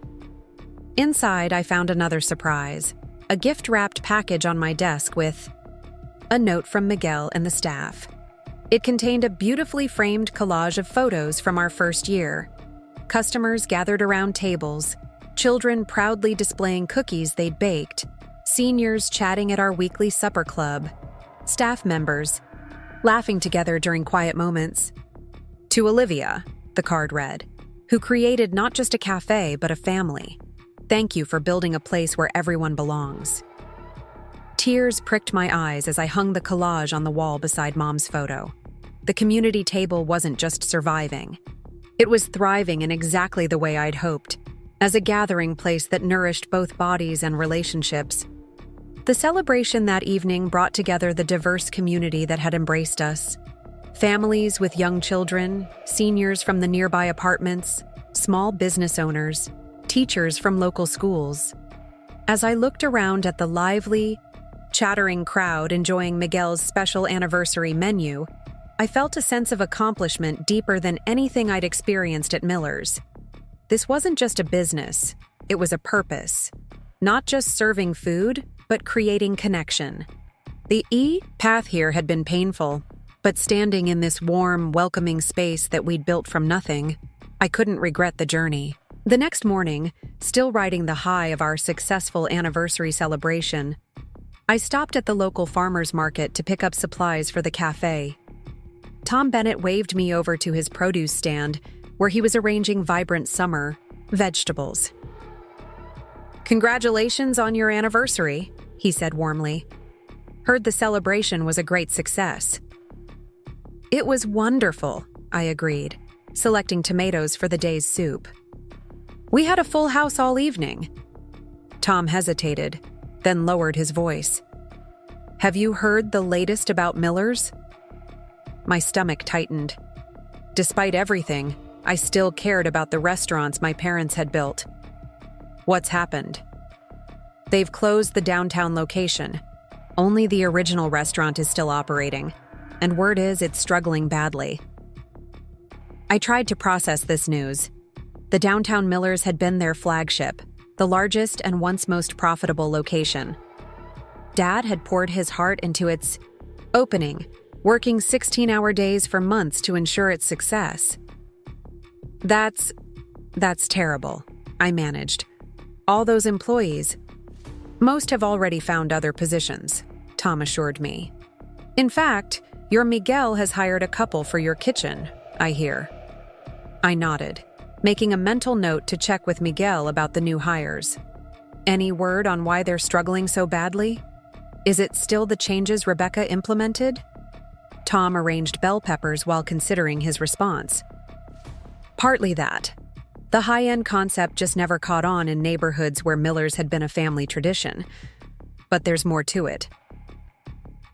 Inside, I found another surprise: a gift-wrapped package on my desk with a note from Miguel and the staff. It contained a beautifully framed collage of photos from our first year. Customers gathered around tables, children proudly displaying cookies they'd baked, seniors chatting at our weekly supper club, staff members laughing together during quiet moments. To Olivia, the card read, who created not just a cafe but a family. Thank you for building a place where everyone belongs. Tears pricked my eyes as I hung the collage on the wall beside Mom's photo. The community table wasn't just surviving. It was thriving in exactly the way I'd hoped, as a gathering place that nourished both bodies and relationships. The celebration that evening brought together the diverse community that had embraced us. Families with young children, seniors from the nearby apartments, small business owners, teachers from local schools. As I looked around at the lively, chattering crowd enjoying Miguel's special anniversary menu, I felt a sense of accomplishment deeper than anything I'd experienced at Miller's. This wasn't just a business, it was a purpose. Not just serving food, but creating connection. The path here had been painful, but standing in this warm, welcoming space that we'd built from nothing, I couldn't regret the journey. The next morning, still riding the high of our successful anniversary celebration, I stopped at the local farmers market to pick up supplies for the cafe. Tom Bennett waved me over to his produce stand, where he was arranging vibrant summer vegetables. "Congratulations on your anniversary," he said warmly. "Heard the celebration was a great success." "It was wonderful," I agreed, selecting tomatoes for the day's soup. "We had a full house all evening." Tom hesitated, then lowered his voice. "Have you heard the latest about Miller's?" My stomach tightened. Despite everything, I still cared about the restaurants my parents had built. "What's happened?" "They've closed the downtown location. Only the original restaurant is still operating, and word is it's struggling badly." I tried to process this news. The downtown Miller's had been their flagship, the largest and once most profitable location. Dad had poured his heart into its opening, working 16-hour days for months to ensure its success. That's terrible," I managed. "All those employees, most have already found other positions," Tom assured me. "In fact, your Miguel has hired a couple for your kitchen, I hear." I nodded, making a mental note to check with Miguel about the new hires. "Any word on why they're struggling so badly? Is it still the changes Rebecca implemented?" Tom arranged bell peppers while considering his response. "Partly that. The high-end concept just never caught on in neighborhoods where Miller's had been a family tradition. But there's more to it.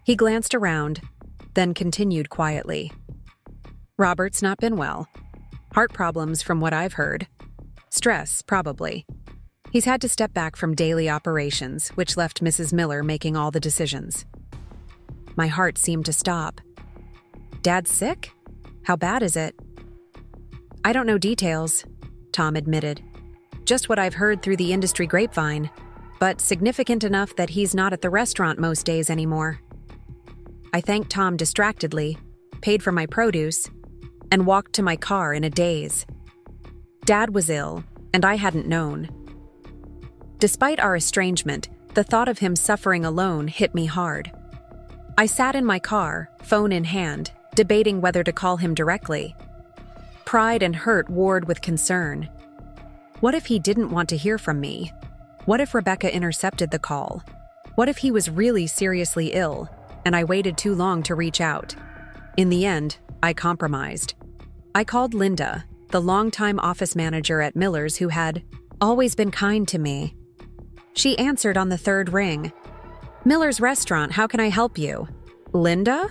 He glanced around, then continued quietly. Robert's not been well. Heart problems from what I've heard. Stress, probably. He's had to step back from daily operations, which left Mrs. Miller making all the decisions. My heart seemed to stop. Dad's sick? How bad is it? I don't know details, Tom admitted. Just what I've heard through the industry grapevine, but significant enough that he's not at the restaurant most days anymore. I thanked Tom distractedly, paid for my produce, and walked to my car in a daze. Dad was ill, and I hadn't known. Despite our estrangement, the thought of him suffering alone hit me hard. I sat in my car, phone in hand, debating whether to call him directly. Pride and hurt warred with concern. What if he didn't want to hear from me? What if Rebecca intercepted the call? What if he was really seriously ill, and I waited too long to reach out? In the end, I compromised. I called Linda, the longtime office manager at Miller's who had always been kind to me. She answered on the third ring. Miller's Restaurant, how can I help you? Linda?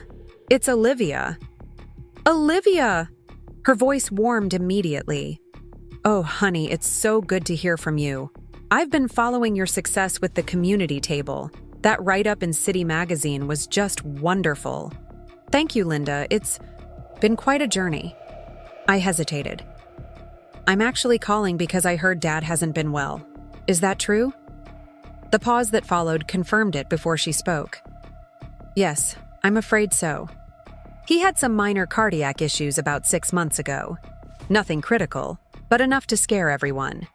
It's Olivia. Olivia! Her voice warmed immediately. Oh, honey, it's so good to hear from you. I've been following your success with the community table. That write-up in City Magazine was just wonderful. Thank you, Linda. It's been quite a journey. I hesitated. I'm actually calling because I heard Dad hasn't been well. Is that true? The pause that followed confirmed it before she spoke. Yes, I'm afraid so. He had some minor cardiac issues about 6 months ago. Nothing critical, but enough to scare everyone.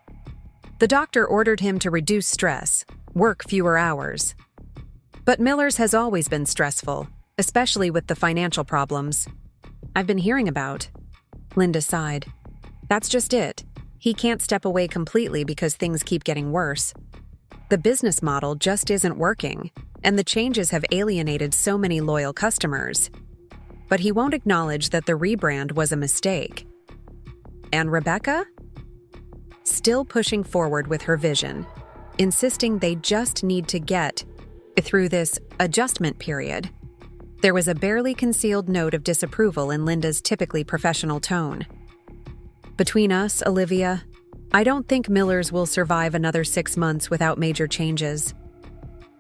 The doctor ordered him to reduce stress, work fewer hours. But Miller's has always been stressful, especially with the financial problems I've been hearing about. Linda sighed. That's just it. He can't step away completely because things keep getting worse. The business model just isn't working, and the changes have alienated so many loyal customers. But he won't acknowledge that the rebrand was a mistake. And Rebecca? Still pushing forward with her vision, insisting they just need to get through this adjustment period. There was a barely concealed note of disapproval in Linda's typically professional tone. Between us, Olivia, I don't think Miller's will survive another 6 months without major changes.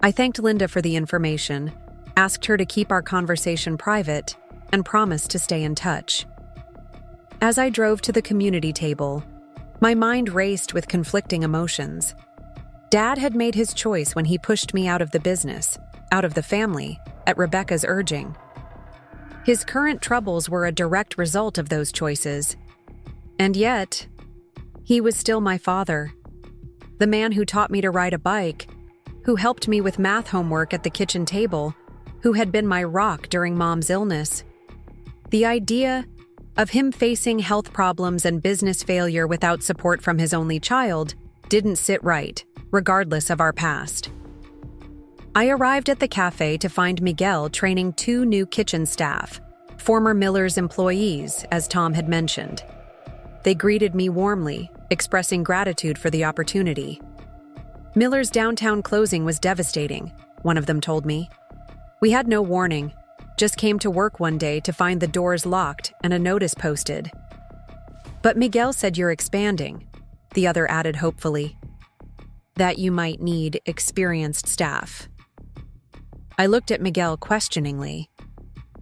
I thanked Linda for the information, asked her to keep our conversation private, and promised to stay in touch. As I drove to the community table, my mind raced with conflicting emotions. Dad had made his choice when he pushed me out of the business, out of the family, at Rebecca's urging. His current troubles were a direct result of those choices. And yet, he was still my father. The man who taught me to ride a bike, who helped me with math homework at the kitchen table, who had been my rock during Mom's illness. The idea of him facing health problems and business failure without support from his only child didn't sit right, regardless of our past. I arrived at the cafe to find Miguel training 2 new kitchen staff, former Miller's employees, as Tom had mentioned. They greeted me warmly, expressing gratitude for the opportunity. Miller's downtown closing was devastating, one of them told me. We had no warning, just came to work one day to find the doors locked and a notice posted. But Miguel said you're expanding, the other added hopefully. That you might need experienced staff. I looked at Miguel questioningly.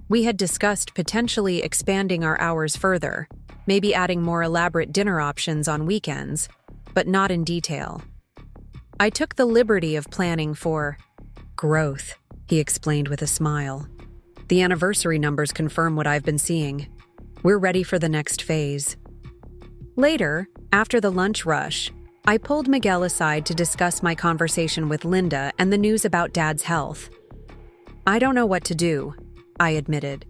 We had discussed potentially expanding our hours further, maybe adding more elaborate dinner options on weekends, but not in detail. I took the liberty of planning for growth, he explained with a smile. The anniversary numbers confirm what I've been seeing. We're ready for the next phase. Later, after the lunch rush, I pulled Miguel aside to discuss my conversation with Linda and the news about Dad's health. I don't know what to do, I admitted.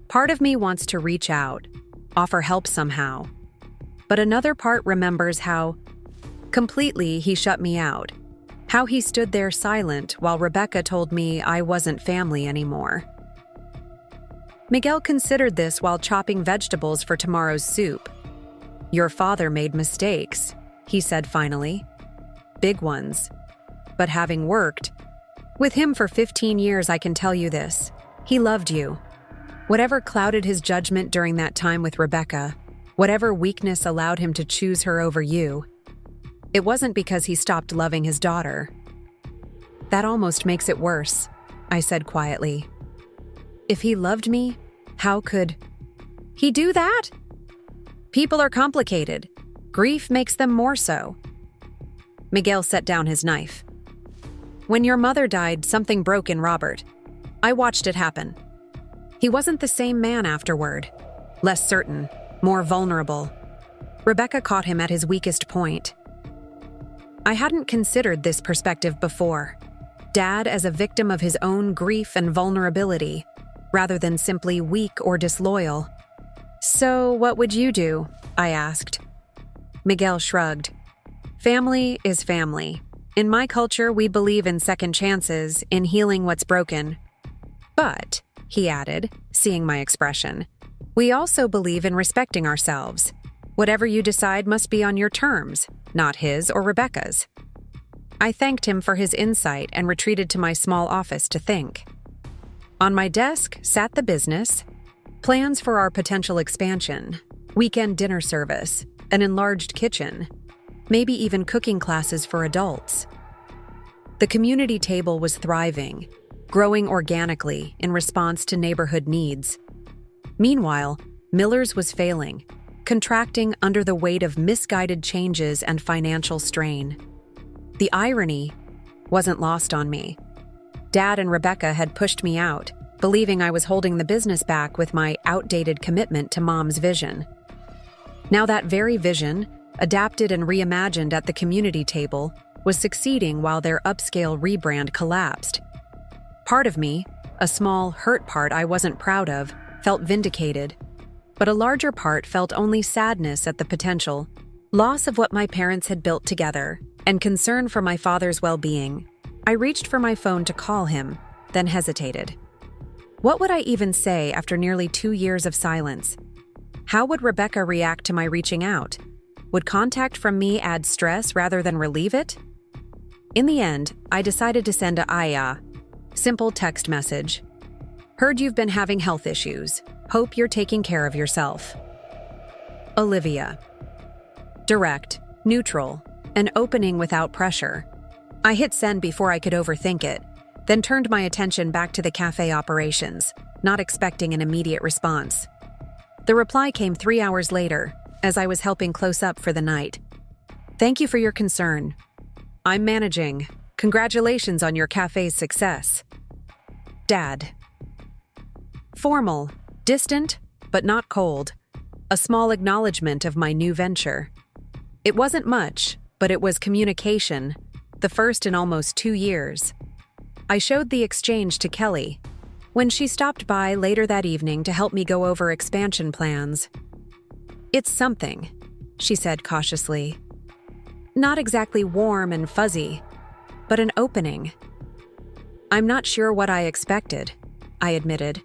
Part of me wants to reach out, offer help somehow. But another part remembers how completely he shut me out, how he stood there silent while Rebecca told me I wasn't family anymore. Miguel considered this while chopping vegetables for tomorrow's soup. "Your father made mistakes," he said finally. "Big ones. But having worked with him for 15 years, I can tell you this. He loved you. Whatever clouded his judgment during that time with Rebecca, whatever weakness allowed him to choose her over you, it wasn't because he stopped loving his daughter." "That almost makes it worse," I said quietly. "If he loved me, how could he do that? People are complicated. Grief makes them more so." Miguel set down his knife. "When your mother died, something broke in Robert. I watched it happen. He wasn't the same man afterward. Less certain, more vulnerable. Rebecca caught him at his weakest point. I hadn't considered this perspective before. Dad as a victim of his own grief and vulnerability, rather than simply weak or disloyal. "So what would you do?" I asked. Miguel shrugged. "Family is family. In my culture, we believe in second chances, in healing what's broken. But," he added, seeing my expression, "we also believe in respecting ourselves. Whatever you decide must be on your terms, not his or Rebecca's." I thanked him for his insight and retreated to my small office to think. On my desk sat the business, plans for our potential expansion, weekend dinner service, an enlarged kitchen, maybe even cooking classes for adults. The community table was thriving, growing organically in response to neighborhood needs. Meanwhile, Miller's was failing, contracting under the weight of misguided changes and financial strain. The irony wasn't lost on me. Dad and Rebecca had pushed me out, believing I was holding the business back with my outdated commitment to Mom's vision. Now that very vision, adapted and reimagined at the community table, was succeeding while their upscale rebrand collapsed. Part of me, a small, hurt part I wasn't proud of, felt vindicated. But a larger part felt only sadness at the potential, loss of what my parents had built together, and concern for my father's well-being. I reached for my phone to call him, then hesitated. What would I even say after nearly 2 years of silence? How would Rebecca react to my reaching out? Would contact from me add stress rather than relieve it? In the end, I decided to send a Aya. Simple text message. "Heard you've been having health issues. Hope you're taking care of yourself. Olivia." Direct, neutral, an opening without pressure. I hit send before I could overthink it, then turned my attention back to the cafe operations, not expecting an immediate response. The reply came 3 hours later, as I was helping close up for the night. "Thank you for your concern. I'm managing. Congratulations on your cafe's success. Dad." Formal, distant, but not cold. A small acknowledgement of my new venture. It wasn't much, but it was communication, the first in almost 2 years. I showed the exchange to Kelly when she stopped by later that evening to help me go over expansion plans. "It's something," she said cautiously. "Not exactly warm and fuzzy, but an opening." "I'm not sure what I expected," I admitted,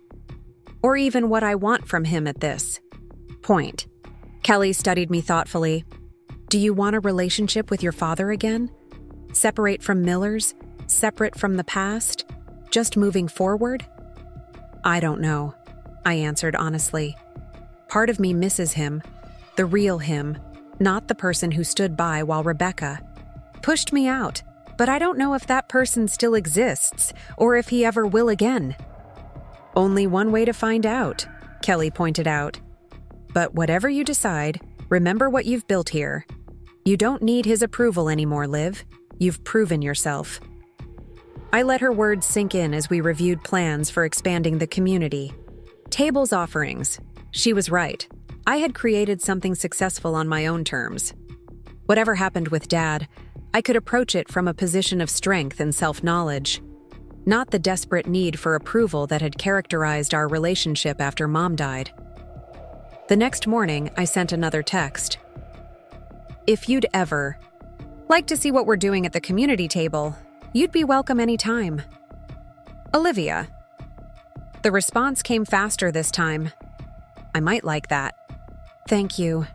"or even what I want from him at this point." Kelly studied me thoughtfully. "Do you want a relationship with your father again? Separate from Miller's? Separate from the past? Just moving forward?" "I don't know," I answered honestly. "Part of me misses him, the real him, not the person who stood by while Rebecca pushed me out, but I don't know if that person still exists or if he ever will again." "Only one way to find out," Kelly pointed out. "But whatever you decide, remember what you've built here. You don't need his approval anymore, Liv. You've proven yourself." I let her words sink in as we reviewed plans for expanding the community. Tables offerings. She was right. I had created something successful on my own terms. Whatever happened with Dad, I could approach it from a position of strength and self-knowledge, not the desperate need for approval that had characterized our relationship after Mom died. The next morning, I sent another text. "If you'd ever like to see what we're doing at the community table, you'd be welcome anytime. Olivia." The response came faster this time. "I might like that. Thank you."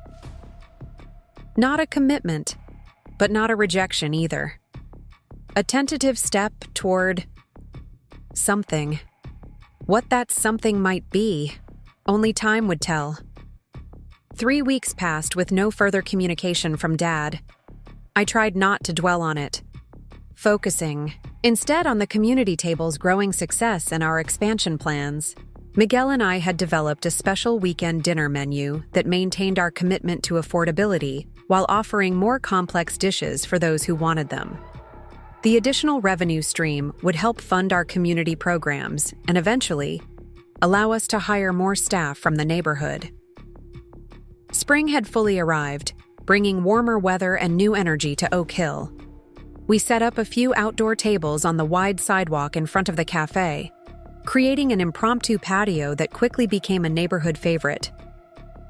Not a commitment, but not a rejection either. A tentative step toward something. What that something might be, only time would tell. 3 weeks passed with no further communication from Dad. I tried not to dwell on it, focusing instead on the community table's growing success and our expansion plans. Miguel and I had developed a special weekend dinner menu that maintained our commitment to affordability while offering more complex dishes for those who wanted them. The additional revenue stream would help fund our community programs and eventually allow us to hire more staff from the neighborhood. Spring had fully arrived, bringing warmer weather and new energy to Oak Hill. We set up a few outdoor tables on the wide sidewalk in front of the cafe, creating an impromptu patio that quickly became a neighborhood favorite.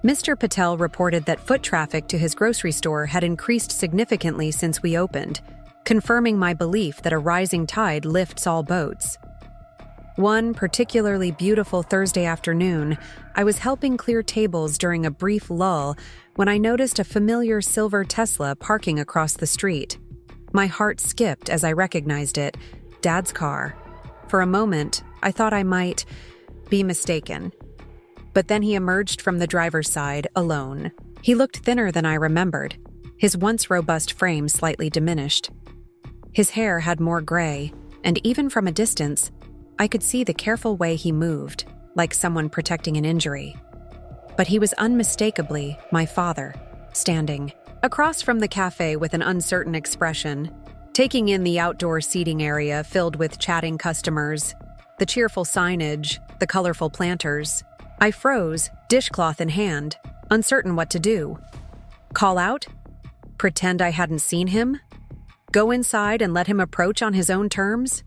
Mr. Patel reported that foot traffic to his grocery store had increased significantly since we opened, confirming my belief that a rising tide lifts all boats. One particularly beautiful Thursday afternoon, I was helping clear tables during a brief lull when I noticed a familiar silver Tesla parking across the street. My heart skipped as I recognized it, Dad's car. For a moment, I thought I might be mistaken. But then he emerged from the driver's side, alone. He looked thinner than I remembered, his once robust frame slightly diminished. His hair had more gray, and even from a distance, I could see the careful way he moved, like someone protecting an injury. But he was unmistakably my father, standing across from the cafe with an uncertain expression, taking in the outdoor seating area filled with chatting customers, the cheerful signage, the colorful planters. I froze, dishcloth in hand, uncertain what to do. Call out? Pretend I hadn't seen him? Go inside and let him approach on his own terms?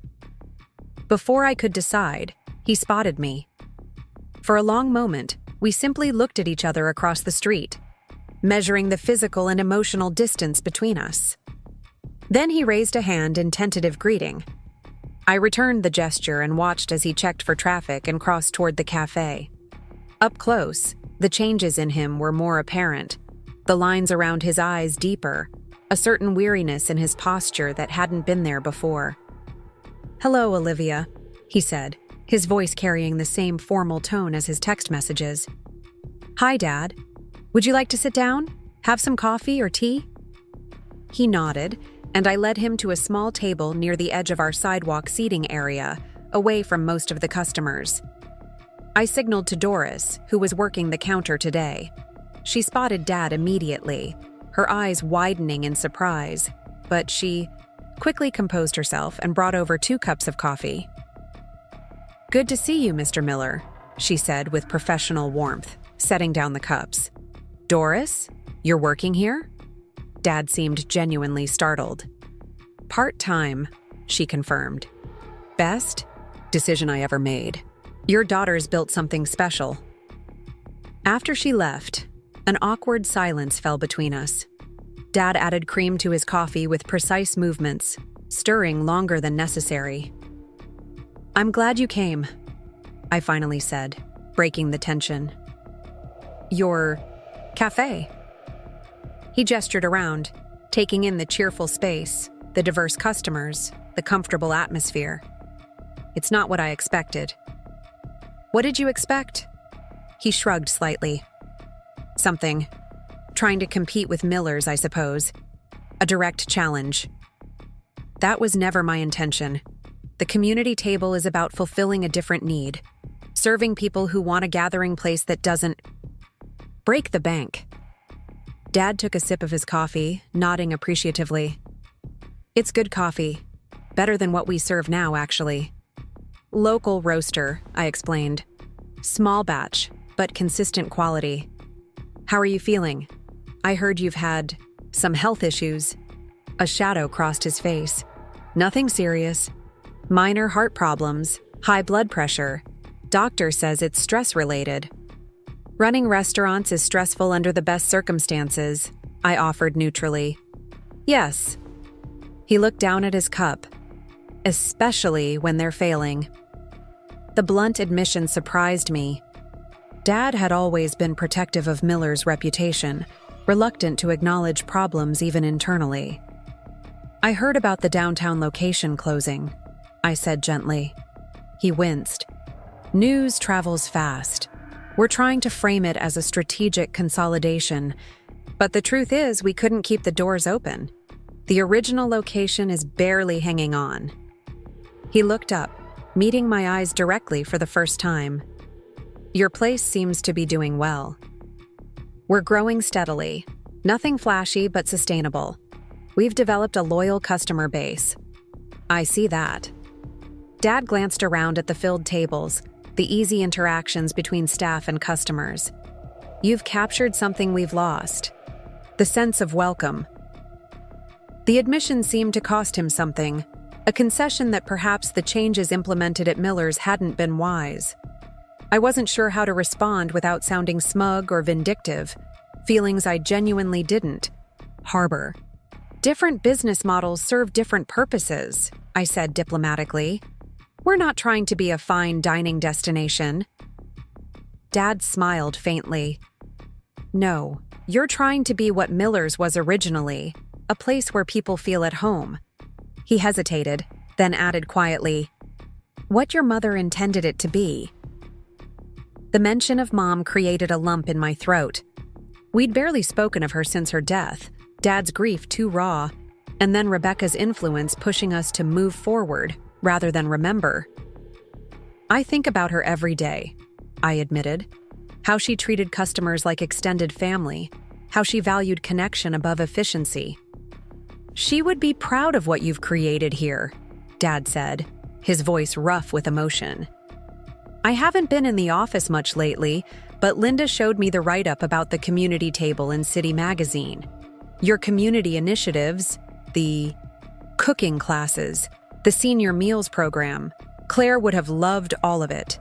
Before I could decide, he spotted me. For a long moment, we simply looked at each other across the street, measuring the physical and emotional distance between us. Then he raised a hand in tentative greeting. I returned the gesture and watched as he checked for traffic and crossed toward the cafe. Up close, the changes in him were more apparent, the lines around his eyes deeper, a certain weariness in his posture that hadn't been there before. "Hello, Olivia," he said, his voice carrying the same formal tone as his text messages. "Hi, Dad. Would you like to sit down? Have some coffee or tea?" He nodded, and I led him to a small table near the edge of our sidewalk seating area, away from most of the customers. I signaled to Doris, who was working the counter today. She spotted Dad immediately, her eyes widening in surprise, but she quickly composed herself and brought over 2 cups of coffee. "Good to see you, Mr. Miller," she said with professional warmth, setting down the cups. "Doris, you're working here?" Dad seemed genuinely startled. "Part-time," she confirmed. "Best decision I ever made. Your daughter's built something special." After she left, an awkward silence fell between us. Dad added cream to his coffee with precise movements, stirring longer than necessary. "I'm glad you came," I finally said, breaking the tension. "Your cafe?" He gestured around, taking in the cheerful space, the diverse customers, the comfortable atmosphere. "It's not what I expected." "What did you expect?" He shrugged slightly. "Something. Trying to compete with Miller's, I suppose. A direct challenge." "That was never my intention. The community table is about fulfilling a different need, serving people who want a gathering place that doesn't break the bank." Dad took a sip of his coffee, nodding appreciatively. "It's good coffee. Better than what we serve now, actually." "Local roaster," I explained. "Small batch, but consistent quality." "How are you feeling? I heard you've had some health issues." A shadow crossed his face. "Nothing serious. Minor heart problems, high blood pressure. Doctor says it's stress-related." "Running restaurants is stressful under the best circumstances," I offered neutrally. "Yes." He looked down at his cup. "Especially when they're failing." The blunt admission surprised me. Dad had always been protective of Miller's reputation, reluctant to acknowledge problems even internally. "I heard about the downtown location closing," I said gently. He winced. "News travels fast. We're trying to frame it as a strategic consolidation, but the truth is we couldn't keep the doors open. The original location is barely hanging on." He looked up, meeting my eyes directly for the first time. "Your place seems to be doing well." "We're growing steadily. Nothing flashy but sustainable. We've developed a loyal customer base." "I see that." Dad glanced around at the filled tables, the easy interactions between staff and customers. "You've captured something we've lost. The sense of welcome." The admission seemed to cost him something, a concession that perhaps the changes implemented at Miller's hadn't been wise. I wasn't sure how to respond without sounding smug or vindictive, feelings I genuinely didn't harbor. "Different business models serve different purposes," I said diplomatically. "We're not trying to be a fine dining destination." Dad smiled faintly. "No, you're trying to be what Miller's was originally, a place where people feel at home." He hesitated, then added quietly, "What your mother intended it to be." The mention of Mom created a lump in my throat. We'd barely spoken of her since her death, Dad's grief too raw, and then Rebecca's influence pushing us to move forward rather than remember. "I think about her every day," I admitted. "How she treated customers like extended family, how she valued connection above efficiency." "She would be proud of what you've created here," Dad said, his voice rough with emotion. "I haven't been in the office much lately, but Linda showed me the write-up about the community table in City Magazine. Your community initiatives, the cooking classes, the senior meals program. Claire would have loved all of it."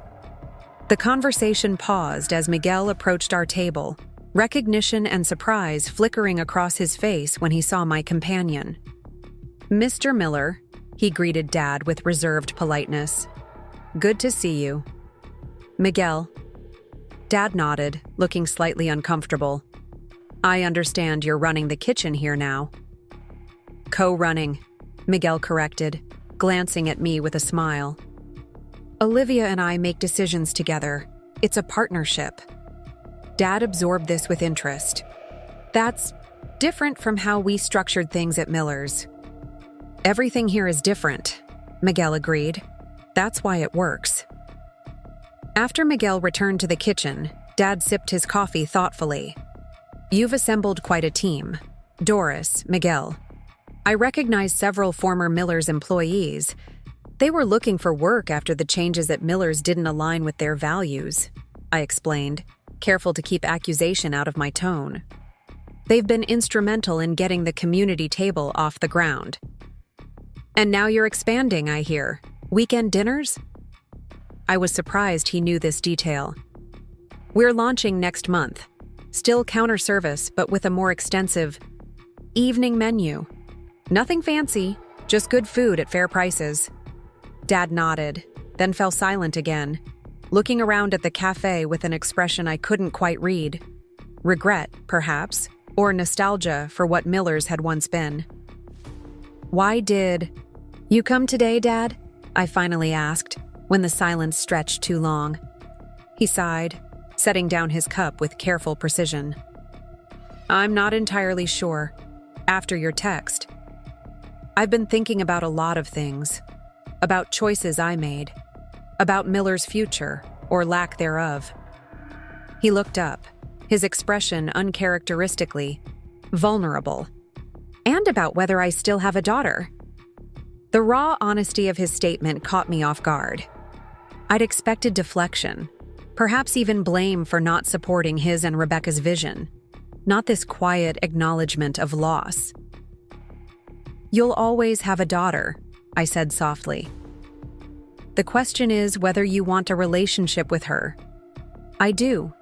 The conversation paused as Miguel approached our table, recognition and surprise flickering across his face when he saw my companion. "Mr. Miller," he greeted Dad with reserved politeness. "Good to see you." "Miguel." Dad nodded, looking slightly uncomfortable. "I understand you're running the kitchen here now." "Co-running," Miguel corrected, glancing at me with a smile. "Olivia and I make decisions together. It's a partnership." Dad absorbed this with interest. "That's different from how we structured things at Miller's." "Everything here is different," Miguel agreed. "That's why it works." After Miguel returned to the kitchen, Dad sipped his coffee thoughtfully. "You've assembled quite a team. Doris, Miguel. I recognize several former Miller's employees. They were looking for work after the changes at Miller's didn't align with their values," I explained, careful to keep accusation out of my tone. "They've been instrumental in getting the community table off the ground." "And now you're expanding, I hear. Weekend dinners?" I was surprised he knew this detail. "We're launching next month. Still counter service, but with a more extensive evening menu. Nothing fancy, just good food at fair prices." Dad nodded, then fell silent again, looking around at the cafe with an expression I couldn't quite read. Regret, perhaps, or nostalgia for what Miller's had once been. "Why did you come today, Dad?" I finally asked, when the silence stretched too long. He sighed, setting down his cup with careful precision. "I'm not entirely sure. After your text. I've been thinking about a lot of things. About choices I made. About Miller's future, or lack thereof." He looked up, his expression uncharacteristically vulnerable. "And about whether I still have a daughter." The raw honesty of his statement caught me off guard. I'd expected deflection, perhaps even blame for not supporting his and Rebecca's vision, not this quiet acknowledgement of loss. "You'll always have a daughter," I said softly. "The question is whether you want a relationship with her." "I do,"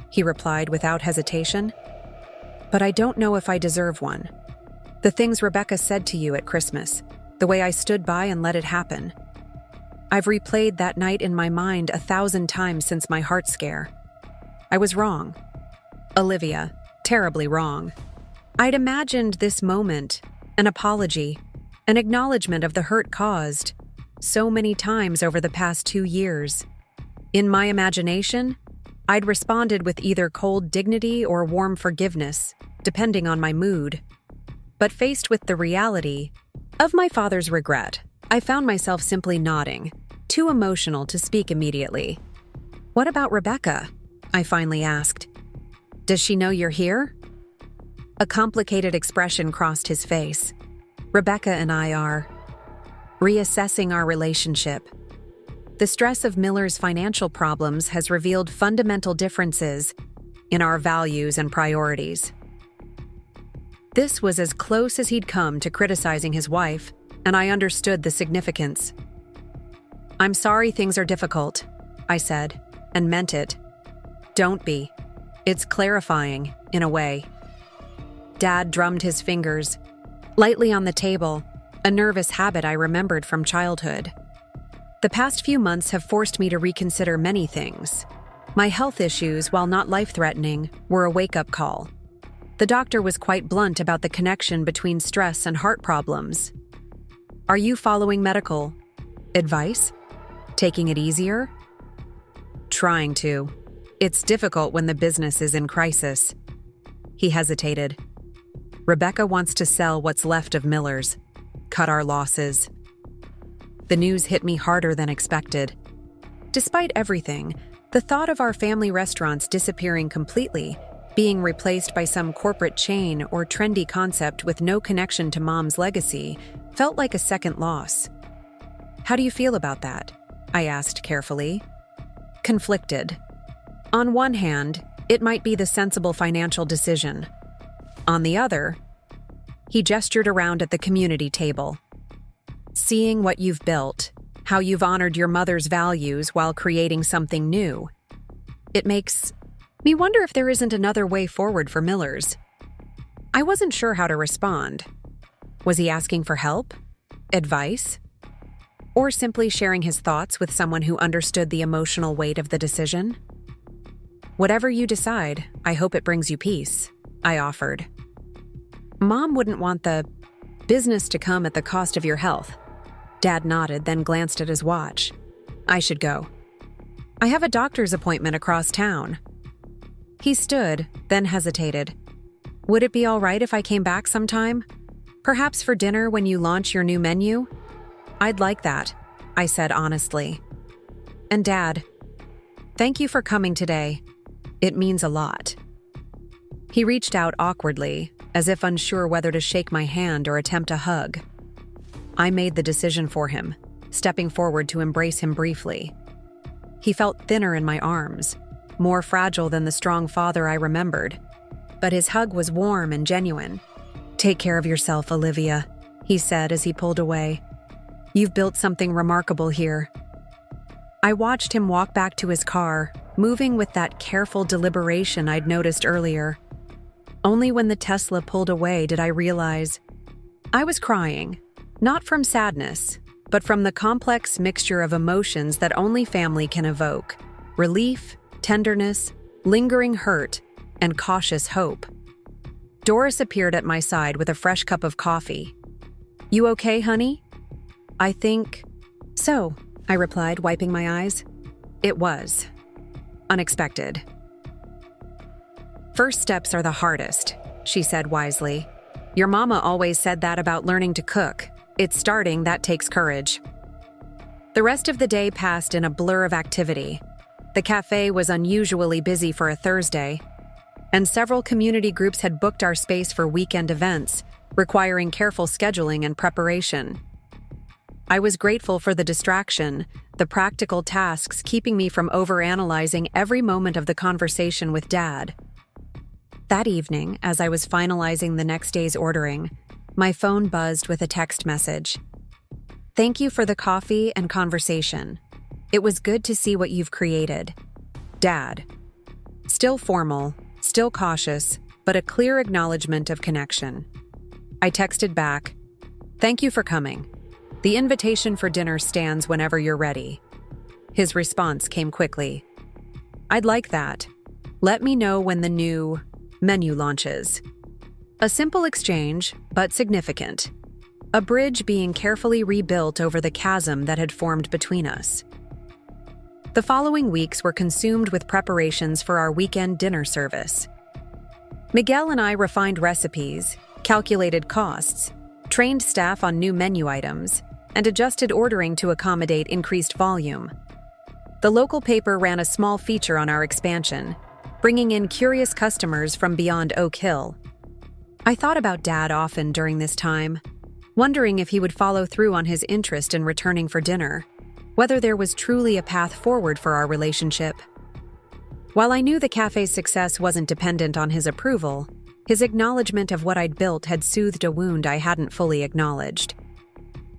he replied without hesitation. "But I don't know if I deserve one. The things Rebecca said to you at Christmas, the way I stood by and let it happen. I've replayed that night in my mind 1,000 times since my heart scare. I was wrong. Olivia, terribly wrong. I'd imagined this moment, an apology, an acknowledgement of the hurt caused, so many times over the past 2 years. In my imagination, I'd responded with either cold dignity or warm forgiveness, depending on my mood. But faced with the reality of my father's regret, I found myself simply nodding, too emotional to speak immediately. "What about Rebecca?" I finally asked. "Does she know you're here?" A complicated expression crossed his face. "Rebecca and I are reassessing our relationship. The stress of Miller's financial problems has revealed fundamental differences in our values and priorities." This was as close as he'd come to criticizing his wife, and I understood the significance. "I'm sorry things are difficult," I said, and meant it. "Don't be. It's clarifying, in a way." Dad drummed his fingers lightly on the table, a nervous habit I remembered from childhood. The past few months have forced me to reconsider many things. My health issues, while not life-threatening, were a wake-up call. The doctor was quite blunt about the connection between stress and heart problems. "Are you following medical advice? Taking it easier?" "Trying to. It's difficult when the business is in crisis." He hesitated. "Rebecca wants to sell what's left of Miller's, cut our losses." The news hit me harder than expected. Despite everything, the thought of our family restaurants disappearing completely, being replaced by some corporate chain or trendy concept with no connection to Mom's legacy, felt like a second loss. "How do you feel about that?" I asked carefully. "Conflicted. On one hand, it might be the sensible financial decision. On the other," he gestured around at the community table, "seeing what you've built, how you've honored your mother's values while creating something new, it makes me wonder if there isn't another way forward for Miller's." I wasn't sure how to respond. Was he asking for help? Advice? Or simply sharing his thoughts with someone who understood the emotional weight of the decision? "Whatever you decide, I hope it brings you peace," I offered. "Mom wouldn't want the business to come at the cost of your health." Dad nodded, then glanced at his watch. "I should go. I have a doctor's appointment across town." He stood, then hesitated. "Would it be all right if I came back sometime? Perhaps for dinner when you launch your new menu?" "I'd like that," I said honestly. "And Dad, thank you for coming today. It means a lot." He reached out awkwardly, as if unsure whether to shake my hand or attempt a hug. I made the decision for him, stepping forward to embrace him briefly. He felt thinner in my arms, more fragile than the strong father I remembered, but his hug was warm and genuine. "Take care of yourself, Olivia," he said as he pulled away. "You've built something remarkable here." I watched him walk back to his car, moving with that careful deliberation I'd noticed earlier. Only when the Tesla pulled away did I realize I was crying, not from sadness, but from the complex mixture of emotions that only family can evoke: relief, tenderness, lingering hurt, and cautious hope. Doris appeared at my side with a fresh cup of coffee. "You okay, honey?" "I think so," I replied, wiping my eyes. It was unexpected. "First steps are the hardest," she said wisely. "Your mama always said that about learning to cook. It's starting that takes courage." The rest of the day passed in a blur of activity. The cafe was unusually busy for a Thursday, and several community groups had booked our space for weekend events, requiring careful scheduling and preparation. I was grateful for the distraction, the practical tasks keeping me from overanalyzing every moment of the conversation with Dad. That evening, as I was finalizing the next day's ordering, my phone buzzed with a text message. "Thank you for the coffee and conversation. It was good to see what you've created. Dad." Still formal, still cautious, but a clear acknowledgement of connection. I texted back, "Thank you for coming. The invitation for dinner stands whenever you're ready." His response came quickly. "I'd like that. Let me know when the new Menu launches. A simple exchange, but significant. A bridge being carefully rebuilt over the chasm that had formed between us. The following weeks were consumed with preparations for our weekend dinner service. Miguel and I refined recipes, calculated costs, trained staff on new menu items, and adjusted ordering to accommodate increased volume. The local paper ran a small feature on our expansion, bringing in curious customers from beyond Oak Hill. I thought about Dad often during this time, wondering if he would follow through on his interest in returning for dinner, whether there was truly a path forward for our relationship. While I knew the cafe's success wasn't dependent on his approval, his acknowledgement of what I'd built had soothed a wound I hadn't fully acknowledged.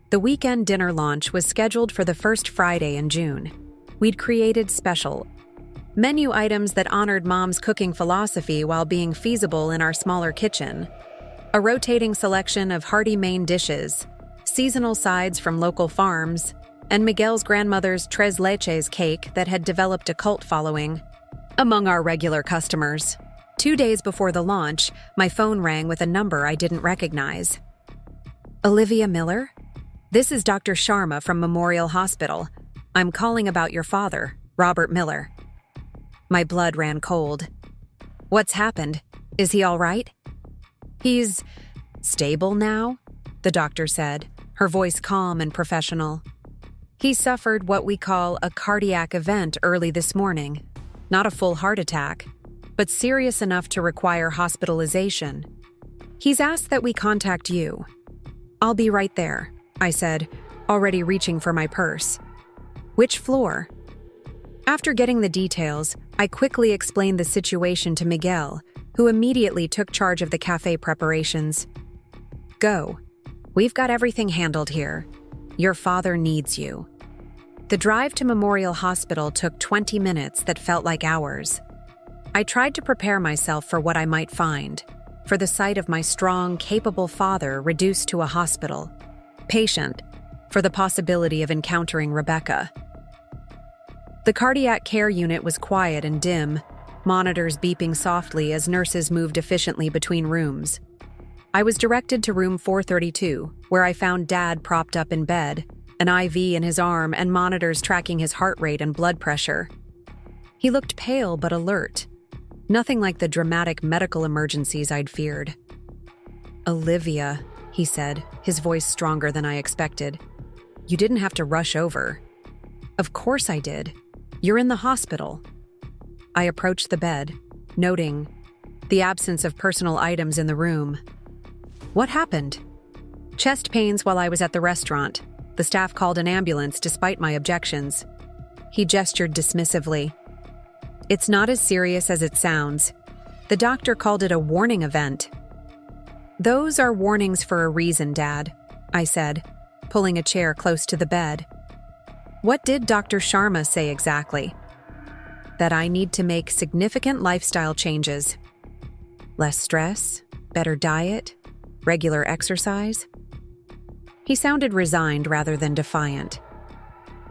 The weekend dinner launch was scheduled for the first Friday in June. We'd created special menu items that honored Mom's cooking philosophy while being feasible in our smaller kitchen. A rotating selection of hearty main dishes, seasonal sides from local farms, and Miguel's grandmother's tres leches cake that had developed a cult following among our regular customers. 2 days before the launch, my phone rang with a number I didn't recognize. Olivia Miller? This is Dr. Sharma from Memorial Hospital. I'm calling about your father, Robert Miller. My blood ran cold. What's happened? Is he all right? He's stable now, the doctor said, her voice calm and professional. He suffered what we call a cardiac event early this morning. Not a full heart attack, but serious enough to require hospitalization. He's asked that we contact you. I'll be right there, I said, already reaching for my purse. Which floor? After getting the details, I quickly explained the situation to Miguel, who immediately took charge of the cafe preparations. Go. We've got everything handled here. Your father needs you. The drive to Memorial Hospital took 20 minutes that felt like hours. I tried to prepare myself for what I might find, for the sight of my strong, capable father reduced to a hospital, patient, for the possibility of encountering Rebecca. The cardiac care unit was quiet and dim, monitors beeping softly as nurses moved efficiently between rooms. I was directed to room 432, where I found Dad propped up in bed, an IV in his arm and monitors tracking his heart rate and blood pressure. He looked pale but alert, nothing like the dramatic medical emergencies I'd feared. Olivia, he said, his voice stronger than I expected. You didn't have to rush over. Of course I did. You're in the hospital. I approached the bed, noting the absence of personal items in the room. What happened? Chest pains while I was at the restaurant. The staff called an ambulance despite my objections. He gestured dismissively. It's not as serious as it sounds. The doctor called it a warning event. Those are warnings for a reason, Dad, I said, pulling a chair close to the bed. What did Dr. Sharma say exactly? That I need to make significant lifestyle changes. Less stress, better diet, regular exercise. He sounded resigned rather than defiant.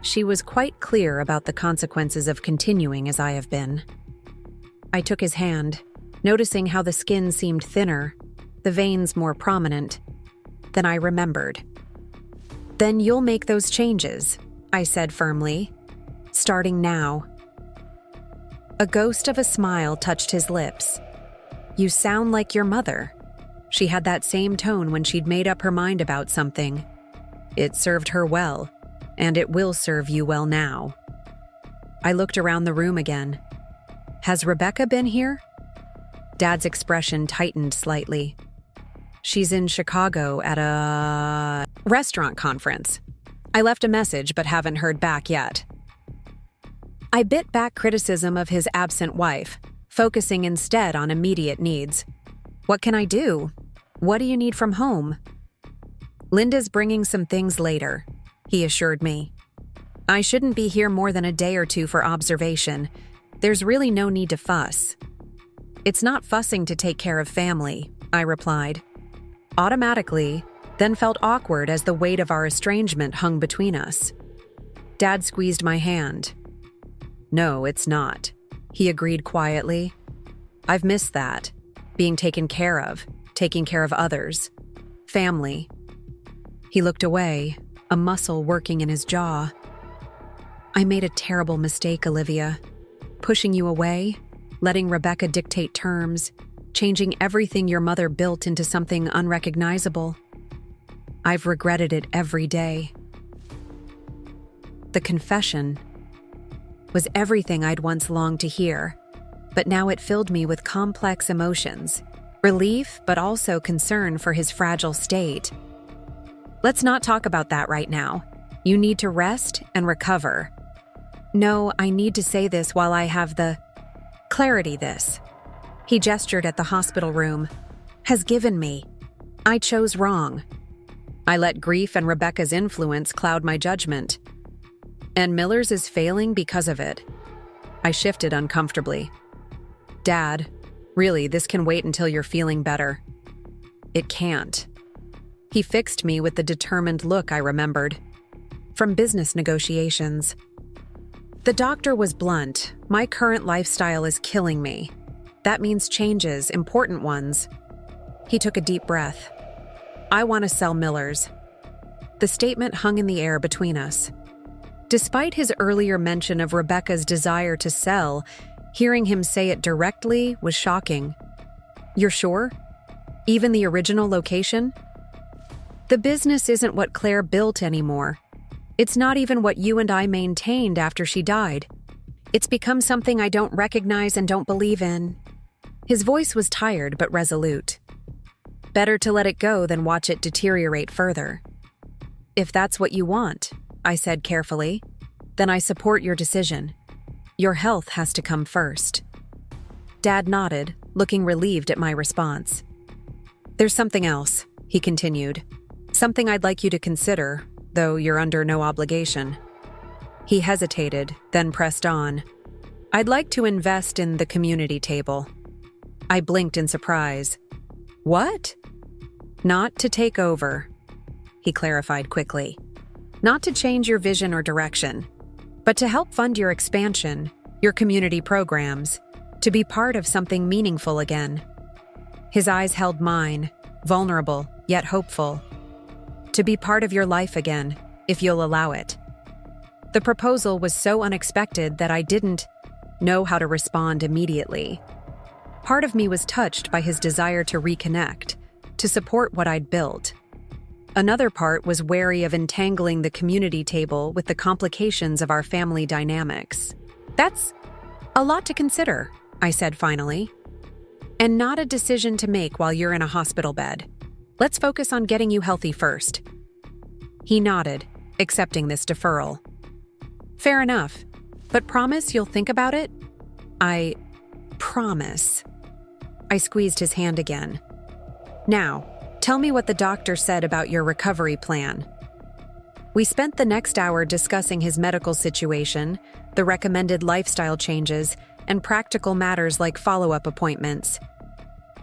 She was quite clear about the consequences of continuing as I have been. I took his hand, noticing how the skin seemed thinner, the veins more prominent. Then I remembered. Then you'll make those changes, I said firmly, starting now. A ghost of a smile touched his lips. You sound like your mother. She had that same tone when she'd made up her mind about something. It served her well, and it will serve you well now. I looked around the room again. Has Rebecca been here? Dad's expression tightened slightly. She's in Chicago at a restaurant conference. I left a message but haven't heard back yet. I bit back criticism of his absent wife, focusing instead on immediate needs. What can I do? What do you need from home? Linda's bringing some things later, he assured me. I shouldn't be here more than a day or two for observation. There's really no need to fuss. It's not fussing to take care of family, I replied. Automatically, then felt awkward as the weight of our estrangement hung between us. Dad squeezed my hand. No, it's not, he agreed quietly. I've missed that. being taken care of, taking care of others, family. He looked away, a muscle working in his jaw. I made a terrible mistake, Olivia. Pushing you away, letting Rebecca dictate terms, changing everything your mother built into something unrecognizable. I've regretted it every day. The confession was everything I'd once longed to hear, but now it filled me with complex emotions, relief but also concern for his fragile state. Let's not talk about that right now. You need to rest and recover. No, I need to say this while I have the clarity this. He gestured at the hospital room. Has given me. I chose wrong. I let grief and Rebecca's influence cloud my judgment. And Miller's is failing because of it. I shifted uncomfortably. Dad, really, this can wait until you're feeling better. It can't. He fixed me with the determined look I remembered. From business negotiations. The doctor was blunt. My current lifestyle is killing me. That means changes, important ones. He took a deep breath. I want to sell Miller's. The statement hung in the air between us. Despite his earlier mention of Rebecca's desire to sell, hearing him say it directly was shocking. You're sure? Even the original location? The business isn't what Claire built anymore. It's not even what you and I maintained after she died. It's become something I don't recognize and don't believe in. His voice was tired but resolute. Better to let it go than watch it deteriorate further. If that's what you want, I said carefully, then I support your decision. Your health has to come first. Dad nodded, looking relieved at my response. There's something else, he continued. Something I'd like you to consider, though you're under no obligation. He hesitated, then pressed on. I'd like to invest in the community table. I blinked in surprise. What? Not to take over, he clarified quickly. Not to change your vision or direction, but to help fund your expansion, your community programs, to be part of something meaningful again. His eyes held mine, vulnerable yet hopeful. To be part of your life again, if you'll allow it. The proposal was so unexpected that I didn't know how to respond immediately. Part of me was touched by his desire to reconnect, to support what I'd built. Another part was wary of entangling the community table with the complications of our family dynamics. That's a lot to consider, I said finally. And not a decision to make while you're in a hospital bed. Let's focus on getting you healthy first. He nodded, accepting this deferral. Fair enough, but promise you'll think about it? I promise. I squeezed his hand again. Now, tell me what the doctor said about your recovery plan. We spent the next hour discussing his medical situation, the recommended lifestyle changes, and practical matters like follow-up appointments.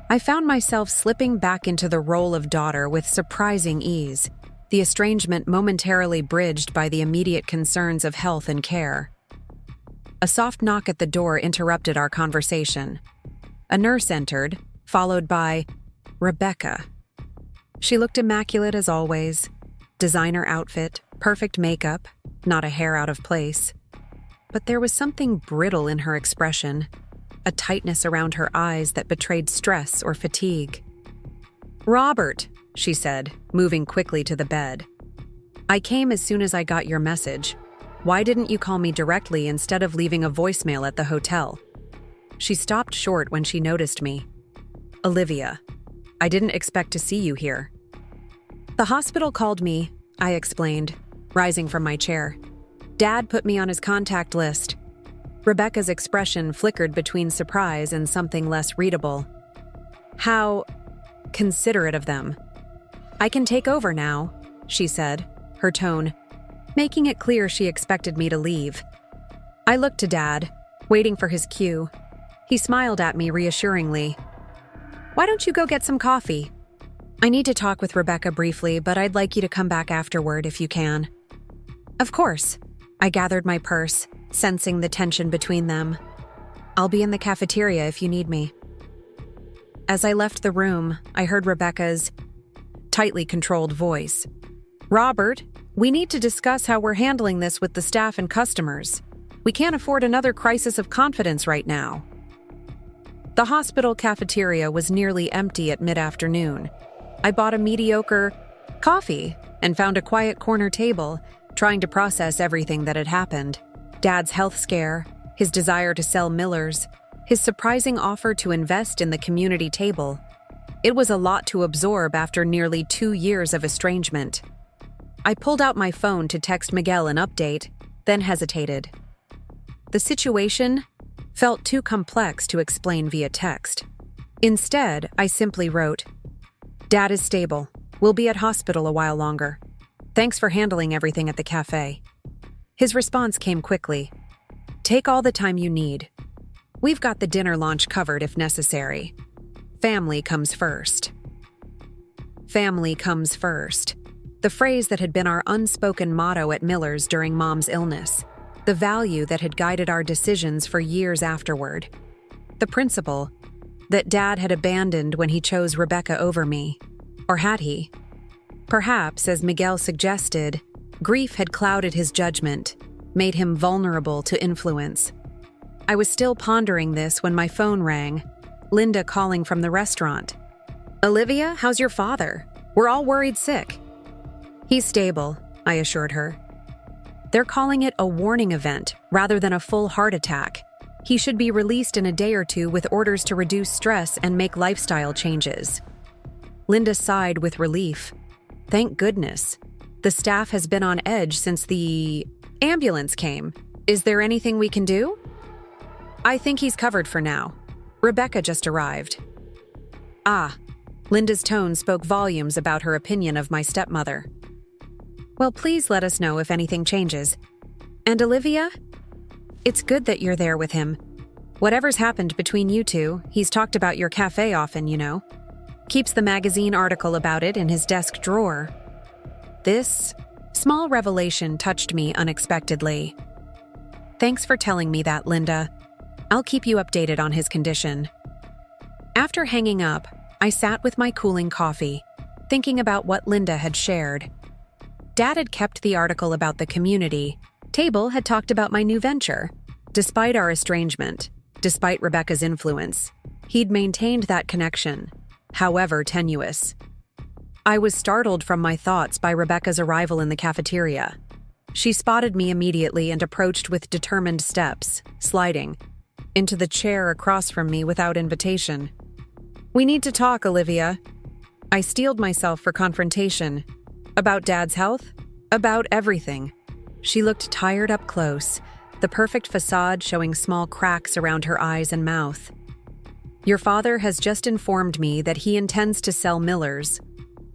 I found myself slipping back into the role of daughter with surprising ease, the estrangement momentarily bridged by the immediate concerns of health and care. A soft knock at the door interrupted our conversation. A nurse entered, followed by Rebecca. She looked immaculate as always. Designer outfit, perfect makeup, not a hair out of place. But there was something brittle in her expression, a tightness around her eyes that betrayed stress or fatigue. Robert, she said, moving quickly to the bed. I came as soon as I got your message. Why didn't you call me directly instead of leaving a voicemail at the hotel? She stopped short when she noticed me. Olivia, I didn't expect to see you here. The hospital called me, I explained, rising from my chair. Dad put me on his contact list. Rebecca's expression flickered between surprise and something less readable. How considerate of them. I can take over now, she said, her tone making it clear she expected me to leave. I looked to Dad, waiting for his cue. He smiled at me reassuringly. Why don't you go get some coffee? I need to talk with Rebecca briefly, but I'd like you to come back afterward if you can. Of course. I gathered my purse, sensing the tension between them. I'll be in the cafeteria if you need me. As I left the room, I heard Rebecca's tightly controlled voice. "Robert, we need to discuss how we're handling this with the staff and customers. We can't afford another crisis of confidence right now." The hospital cafeteria was nearly empty at mid-afternoon. I bought a mediocre coffee and found a quiet corner table, trying to process everything that had happened. Dad's health scare, his desire to sell Miller's, his surprising offer to invest in the community table. It was a lot to absorb after nearly 2 years of estrangement. I pulled out my phone to text Miguel an update, then hesitated. The situation felt too complex to explain via text. Instead, I simply wrote, "Dad is stable. We'll be at hospital a while longer. Thanks for handling everything at the cafe." His response came quickly. "Take all the time you need. We've got the dinner launch covered if necessary. Family comes first." Family comes first. The phrase that had been our unspoken motto at Miller's during Mom's illness. The value that had guided our decisions for years afterward. The principle that Dad had abandoned when he chose Rebecca over me. Or had he? Perhaps, as Miguel suggested, grief had clouded his judgment, made him vulnerable to influence. I was still pondering this when my phone rang, Linda calling from the restaurant. "Olivia, how's your father? We're all worried sick." "He's stable," I assured her. "They're calling it a warning event rather than a full heart attack. He should be released in a day or two with orders to reduce stress and make lifestyle changes." Linda sighed with relief. "Thank goodness. The staff has been on edge since the ambulance came. Is there anything we can do?" "I think he's covered for now. Rebecca just arrived." "Ah." Linda's tone spoke volumes about her opinion of my stepmother. "Well, please let us know if anything changes. And Olivia? It's good that you're there with him. Whatever's happened between you two, he's talked about your cafe often, you know. Keeps the magazine article about it in his desk drawer." This small revelation touched me unexpectedly. "Thanks for telling me that, Linda. I'll keep you updated on his condition." After hanging up, I sat with my cooling coffee, thinking about what Linda had shared. Dad had kept the article about the community. Table had talked about my new venture. Despite our estrangement, despite Rebecca's influence, he'd maintained that connection, however tenuous. I was startled from my thoughts by Rebecca's arrival in the cafeteria. She spotted me immediately and approached with determined steps, sliding into the chair across from me without invitation. "We need to talk, Olivia." I steeled myself for confrontation. "About Dad's health? About everything." She looked tired up close, the perfect facade showing small cracks around her eyes and mouth. "Your father has just informed me that he intends to sell Miller's.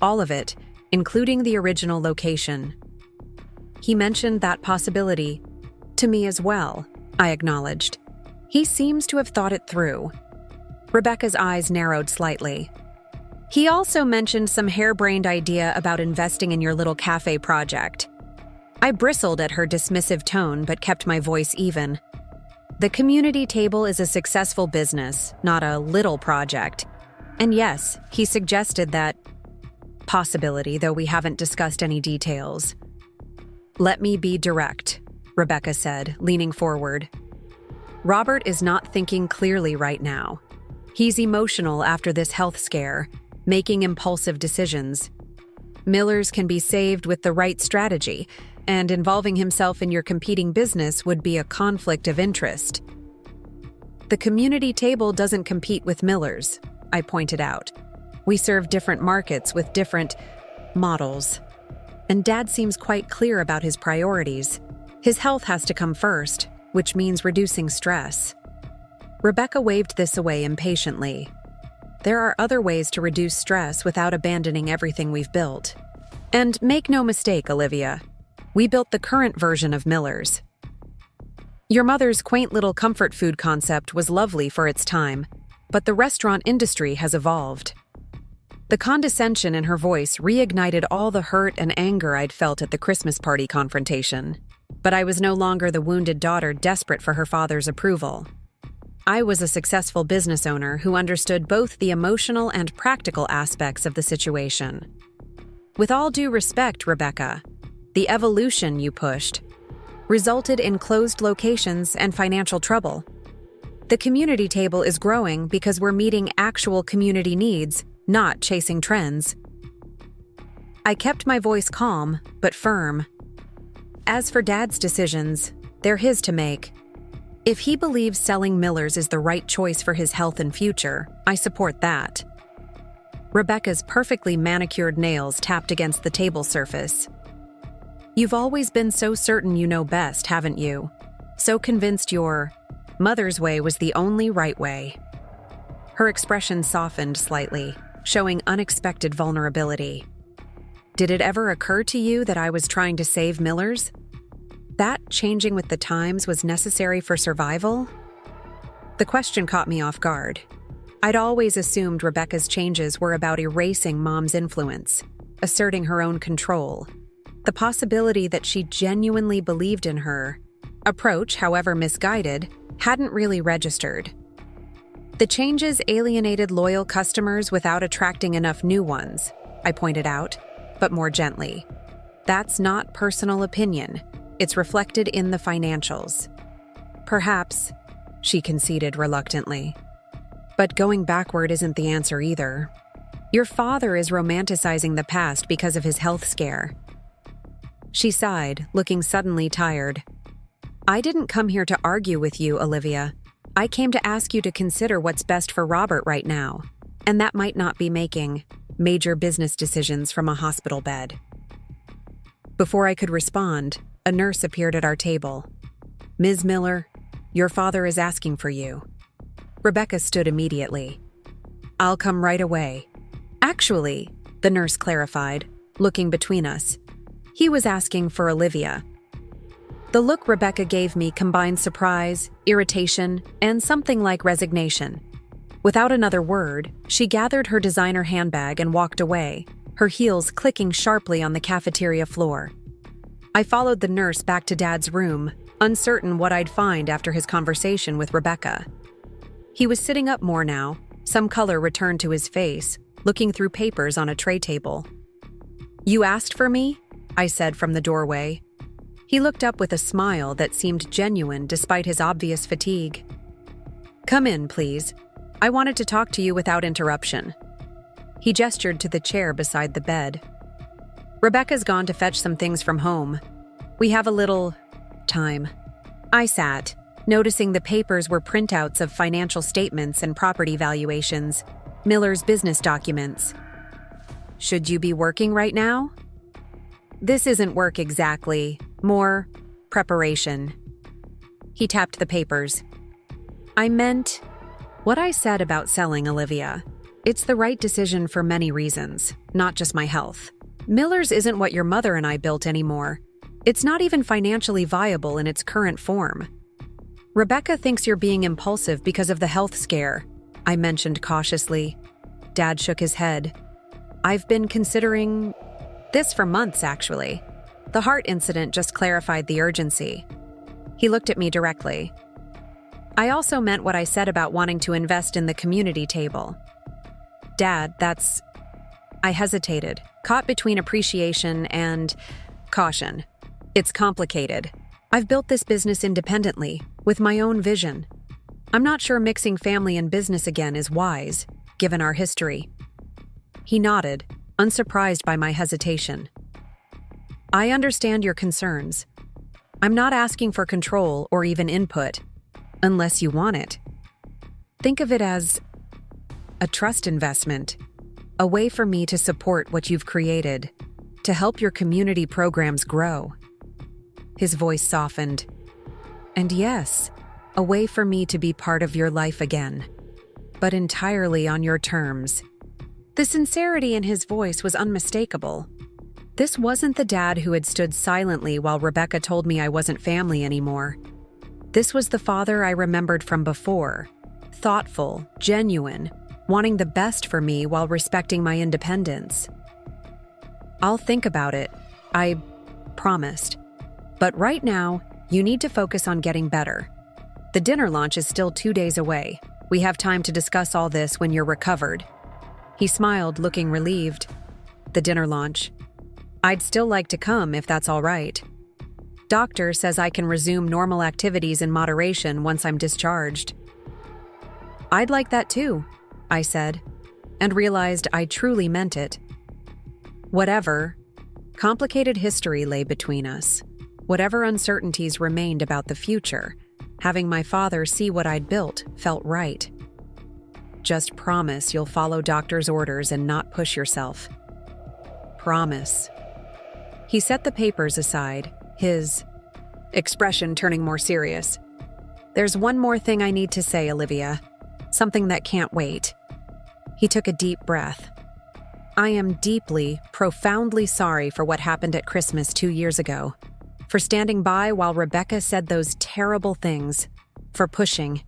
All of it, including the original location." "He mentioned that possibility to me as well," I acknowledged. "He seems to have thought it through." Rebecca's eyes narrowed slightly. "He also mentioned some harebrained idea about investing in your little cafe project." I bristled at her dismissive tone but kept my voice even. "The community table is a successful business, not a little project. And yes, he suggested that possibility, though we haven't discussed any details." "Let me be direct," Rebecca said, leaning forward. "Robert is not thinking clearly right now. He's emotional after this health scare, making impulsive decisions. Miller's can be saved with the right strategy, and involving himself in your competing business would be a conflict of interest." "The community table doesn't compete with Miller's," I pointed out. "We serve different markets with different models. And Dad seems quite clear about his priorities. His health has to come first, which means reducing stress." Rebecca waved this away impatiently. "There are other ways to reduce stress without abandoning everything we've built. And make no mistake, Olivia, we built the current version of Miller's. Your mother's quaint little comfort food concept was lovely for its time, but the restaurant industry has evolved." The condescension in her voice reignited all the hurt and anger I'd felt at the Christmas party confrontation. But I was no longer the wounded daughter desperate for her father's approval. I was a successful business owner who understood both the emotional and practical aspects of the situation. With all due respect, Rebecca, the evolution you pushed resulted in closed locations and financial trouble. The community table is growing because we're meeting actual community needs, not chasing trends. I kept my voice calm, but firm. As for Dad's decisions, they're his to make. If he believes selling Miller's is the right choice for his health and future, I support that. Rebecca's perfectly manicured nails tapped against the table surface. You've always been so certain you know best, haven't you? So convinced your mother's way was the only right way. Her expression softened slightly, showing unexpected vulnerability. Did it ever occur to you that I was trying to save Miller's? That changing with the times was necessary for survival? The question caught me off guard. I'd always assumed Rebecca's changes were about erasing Mom's influence, asserting her own control. The possibility that she genuinely believed in her approach, however misguided, hadn't really registered. The changes alienated loyal customers without attracting enough new ones, I pointed out, but more gently. That's not personal opinion. It's reflected in the financials. Perhaps, she conceded reluctantly. But going backward isn't the answer either. Your father is romanticizing the past because of his health scare. She sighed, looking suddenly tired. I didn't come here to argue with you, Olivia. I came to ask you to consider what's best for Robert right now, and that might not be making major business decisions from a hospital bed. Before I could respond, a nurse appeared at our table. Ms. Miller, your father is asking for you. Rebecca stood immediately. I'll come right away. Actually, the nurse clarified, looking between us. He was asking for Olivia. The look Rebecca gave me combined surprise, irritation, and something like resignation. Without another word, she gathered her designer handbag and walked away, her heels clicking sharply on the cafeteria floor. I followed the nurse back to Dad's room, uncertain what I'd find after his conversation with Rebecca. He was sitting up more now, some color returned to his face, looking through papers on a tray table. You asked for me? I said from the doorway. He looked up with a smile that seemed genuine despite his obvious fatigue. Come in, please. I wanted to talk to you without interruption. He gestured to the chair beside the bed. Rebecca's gone to fetch some things from home. We have a little time. I sat, noticing the papers were printouts of financial statements and property valuations, Miller's business documents. Should you be working right now? This isn't work exactly, more preparation. He tapped the papers. I meant what I said about selling, Olivia. It's the right decision for many reasons, not just my health. Miller's isn't what your mother and I built anymore. It's not even financially viable in its current form. Rebecca thinks you're being impulsive because of the health scare, I mentioned cautiously. Dad shook his head. I've been considering this for months, actually. The heart incident just clarified the urgency. He looked at me directly. I also meant what I said about wanting to invest in the community table. Dad, that's... I hesitated, caught between appreciation and caution. It's complicated. I've built this business independently, with my own vision. I'm not sure mixing family and business again is wise, given our history. He nodded, unsurprised by my hesitation. I understand your concerns. I'm not asking for control or even input, unless you want it. Think of it as a trust investment, a way for me to support what you've created, to help your community programs grow. His voice softened. And yes, a way for me to be part of your life again, but entirely on your terms. The sincerity in his voice was unmistakable. This wasn't the dad who had stood silently while Rebecca told me I wasn't family anymore. This was the father I remembered from before, thoughtful, genuine, wanting the best for me while respecting my independence. I'll think about it, I promised. But right now, you need to focus on getting better. The dinner launch is still 2 days away. We have time to discuss all this when you're recovered. He smiled, looking relieved. The dinner launch. I'd still like to come if that's all right. Doctor says I can resume normal activities in moderation once I'm discharged. I'd like that too, I said, and realized I truly meant it. Whatever. Complicated history lay between us. Whatever uncertainties remained about the future, having my father see what I'd built felt right. Just promise you'll follow doctor's orders and not push yourself. Promise. He set the papers aside, his expression turning more serious. There's one more thing I need to say, Olivia. Something that can't wait. He took a deep breath. I am deeply, profoundly sorry for what happened at Christmas 2 years ago. For standing by while Rebecca said those terrible things. For pushing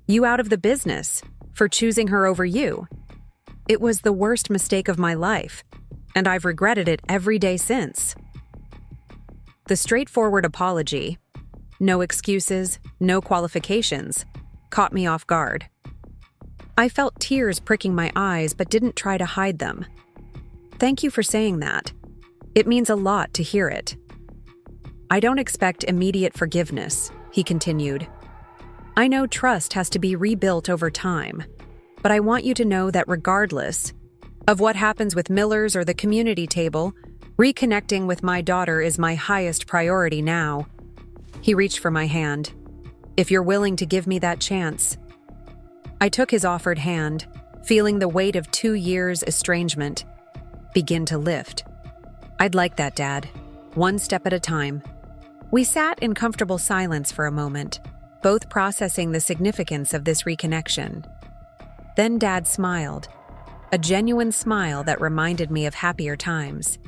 you out of the business. For choosing her over you. It was the worst mistake of my life, and I've regretted it every day since. The straightforward apology, no excuses, no qualifications, caught me off guard. I felt tears pricking my eyes but didn't try to hide them. Thank you for saying that. It means a lot to hear it. I don't expect immediate forgiveness, he continued. I know trust has to be rebuilt over time, but I want you to know that regardless of what happens with Miller's or the community table, reconnecting with my daughter is my highest priority now. He reached for my hand. If you're willing to give me that chance. I took his offered hand, feeling the weight of 2 years' estrangement begin to lift. I'd like that, Dad. One step at a time. We sat in comfortable silence for a moment, both processing the significance of this reconnection. Then Dad smiled, a genuine smile that reminded me of happier times.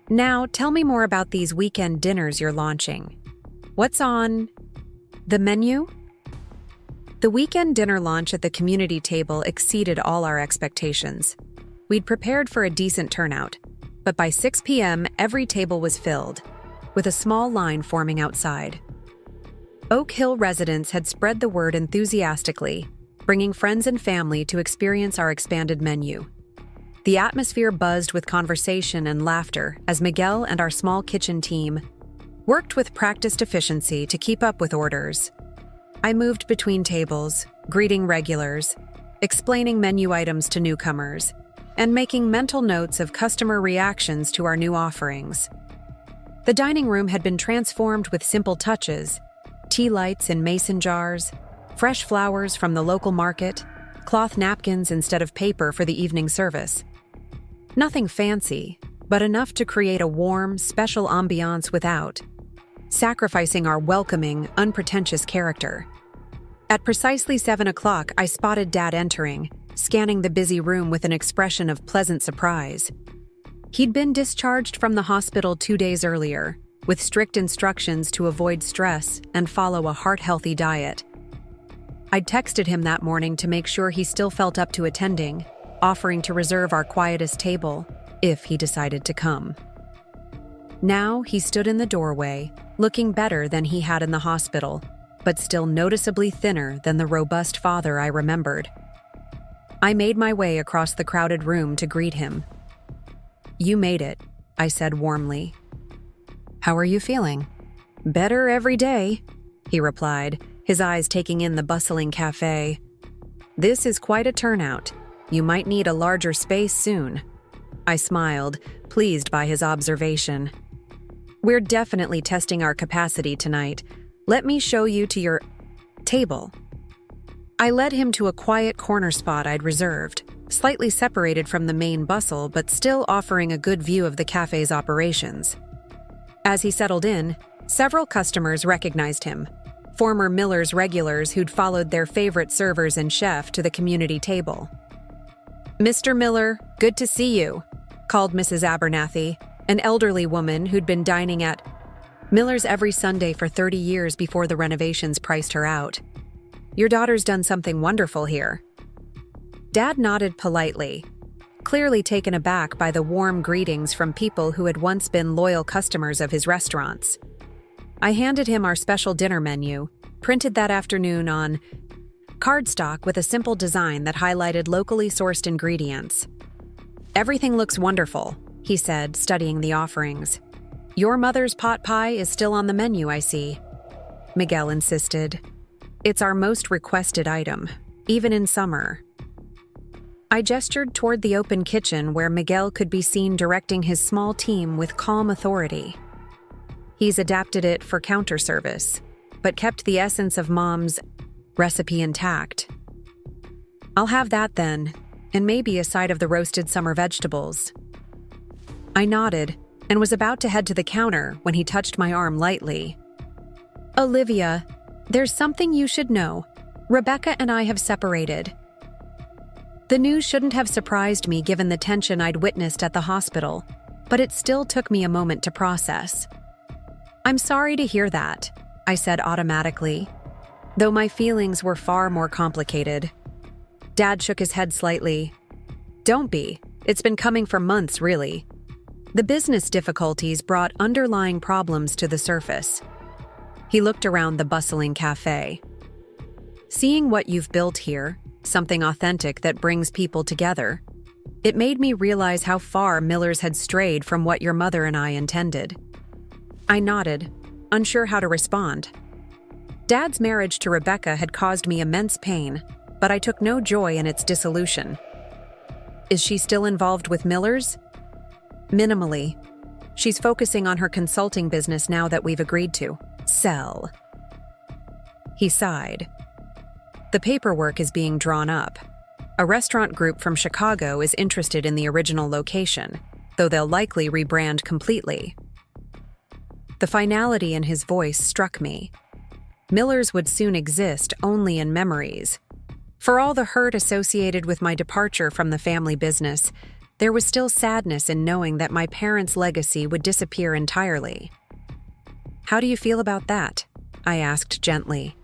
Now, tell me more about these weekend dinners you're launching. What's on the menu? The weekend dinner launch at the community table exceeded all our expectations. We'd prepared for a decent turnout, but by 6 p.m., every table was filled, with a small line forming outside. Oak Hill residents had spread the word enthusiastically, bringing friends and family to experience our expanded menu. The atmosphere buzzed with conversation and laughter as Miguel and our small kitchen team worked with practiced efficiency to keep up with orders. I moved between tables, greeting regulars, explaining menu items to newcomers, and making mental notes of customer reactions to our new offerings. The dining room had been transformed with simple touches: tea lights in mason jars, fresh flowers from the local market, cloth napkins instead of paper for the evening service. Nothing fancy, but enough to create a warm, special ambiance without sacrificing our welcoming, unpretentious character. At precisely 7 o'clock, I spotted Dad entering, scanning the busy room with an expression of pleasant surprise. He'd been discharged from the hospital 2 days earlier, with strict instructions to avoid stress and follow a heart-healthy diet. I'd texted him that morning to make sure he still felt up to attending, offering to reserve our quietest table if he decided to come. Now he stood in the doorway, looking better than he had in the hospital, but still noticeably thinner than the robust father I remembered. I made my way across the crowded room to greet him. "You made it," I said warmly. "How are you feeling?" "Better every day," he replied, his eyes taking in the bustling cafe. "This is quite a turnout. You might need a larger space soon." I smiled, pleased by his observation. "We're definitely testing our capacity tonight. Let me show you to your table." I led him to a quiet corner spot I'd reserved, slightly separated from the main bustle but still offering a good view of the cafe's operations. As he settled in, several customers recognized him, former Miller's regulars who'd followed their favorite servers and chef to the community table. "Mr. Miller, good to see you," called Mrs. Abernathy, an elderly woman who'd been dining at Miller's every Sunday for 30 years before the renovations priced her out. "Your daughter's done something wonderful here." Dad nodded politely, clearly taken aback by the warm greetings from people who had once been loyal customers of his restaurants. I handed him our special dinner menu, Printed that afternoon on cardstock with a simple design that highlighted locally sourced ingredients. "Everything looks wonderful," he said, studying the offerings. "Your mother's pot pie is still on the menu, I see," Miguel insisted. "It's our most requested item, even in summer." I gestured toward the open kitchen where Miguel could be seen directing his small team with calm authority. He's adapted it for counter service, but kept the essence of Mom's recipe intact. "I'll have that then, and maybe a side of the roasted summer vegetables." I nodded and was about to head to the counter when he touched my arm lightly. "Olivia, there's something you should know. Rebecca and I have separated." The news shouldn't have surprised me given the tension I'd witnessed at the hospital, but it still took me a moment to process. "I'm sorry to hear that," I said automatically, though my feelings were far more complicated. Dad shook his head slightly. "Don't be. It's been coming for months, really." The business difficulties brought underlying problems to the surface. He looked around the bustling cafe. "Seeing what you've built here, something authentic that brings people together, it made me realize how far Miller's had strayed from what your mother and I intended." I nodded, unsure how to respond. Dad's marriage to Rebecca had caused me immense pain, but I took no joy in its dissolution. "Is she still involved with Miller's?" "Minimally. She's focusing on her consulting business now that we've agreed to sell." He sighed. "The paperwork is being drawn up. A restaurant group from Chicago is interested in the original location, though they'll likely rebrand completely." The finality in his voice struck me. Miller's would soon exist only in memories. For all the hurt associated with my departure from the family business, there was still sadness in knowing that my parents' legacy would disappear entirely. "How do you feel about that?" I asked gently.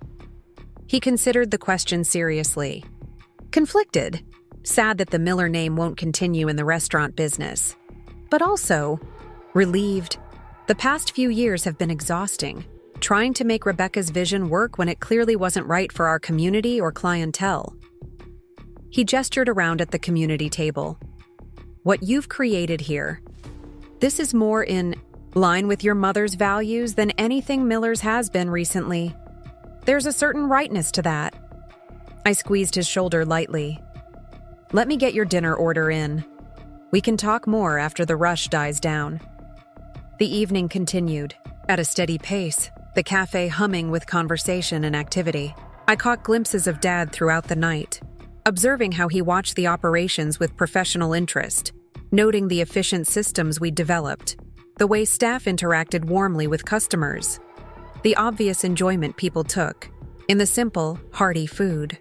He considered the question seriously. "Conflicted. Sad that the Miller name won't continue in the restaurant business. But also relieved. The past few years have been exhausting, trying to make Rebecca's vision work when it clearly wasn't right for our community or clientele." He gestured around at the community table. "What you've created here, this is more in line with your mother's values than anything Miller's has been recently. There's a certain rightness to that." I squeezed his shoulder lightly. "Let me get your dinner order in. We can talk more after the rush dies down." The evening continued, at a steady pace, the cafe humming with conversation and activity. I caught glimpses of Dad throughout the night, observing how he watched the operations with professional interest, noting the efficient systems we'd developed, the way staff interacted warmly with customers, the obvious enjoyment people took in the simple, hearty food.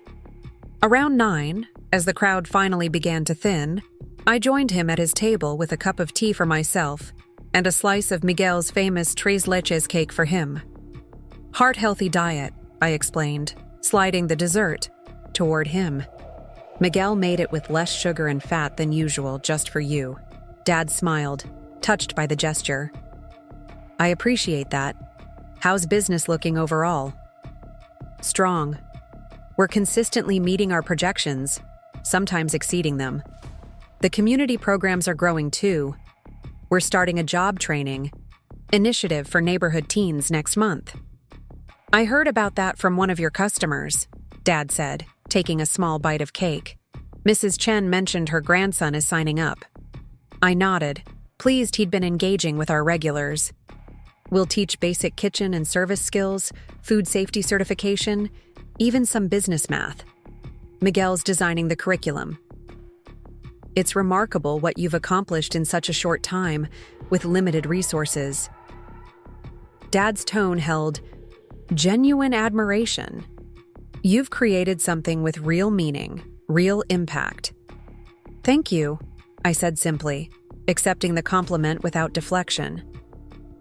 Around 9, as the crowd finally began to thin, I joined him at his table with a cup of tea for myself and a slice of Miguel's famous tres leches cake for him. "Heart-healthy diet," I explained, sliding the dessert toward him. "Miguel made it with less sugar and fat than usual just for you." Dad smiled, touched by the gesture. "I appreciate that. How's business looking overall?" "Strong. We're consistently meeting our projections, sometimes exceeding them. The community programs are growing too. We're starting a job training initiative for neighborhood teens next month." "I heard about that from one of your customers," Dad said, taking a small bite of cake. "Mrs. Chen mentioned her grandson is signing up." I nodded, pleased he'd been engaging with our regulars. "We'll teach basic kitchen and service skills, food safety certification, even some business math. Miguel's designing the curriculum." "It's remarkable what you've accomplished in such a short time, with limited resources." Dad's tone held genuine admiration. "You've created something with real meaning, real impact." "Thank you," I said simply, accepting the compliment without deflection.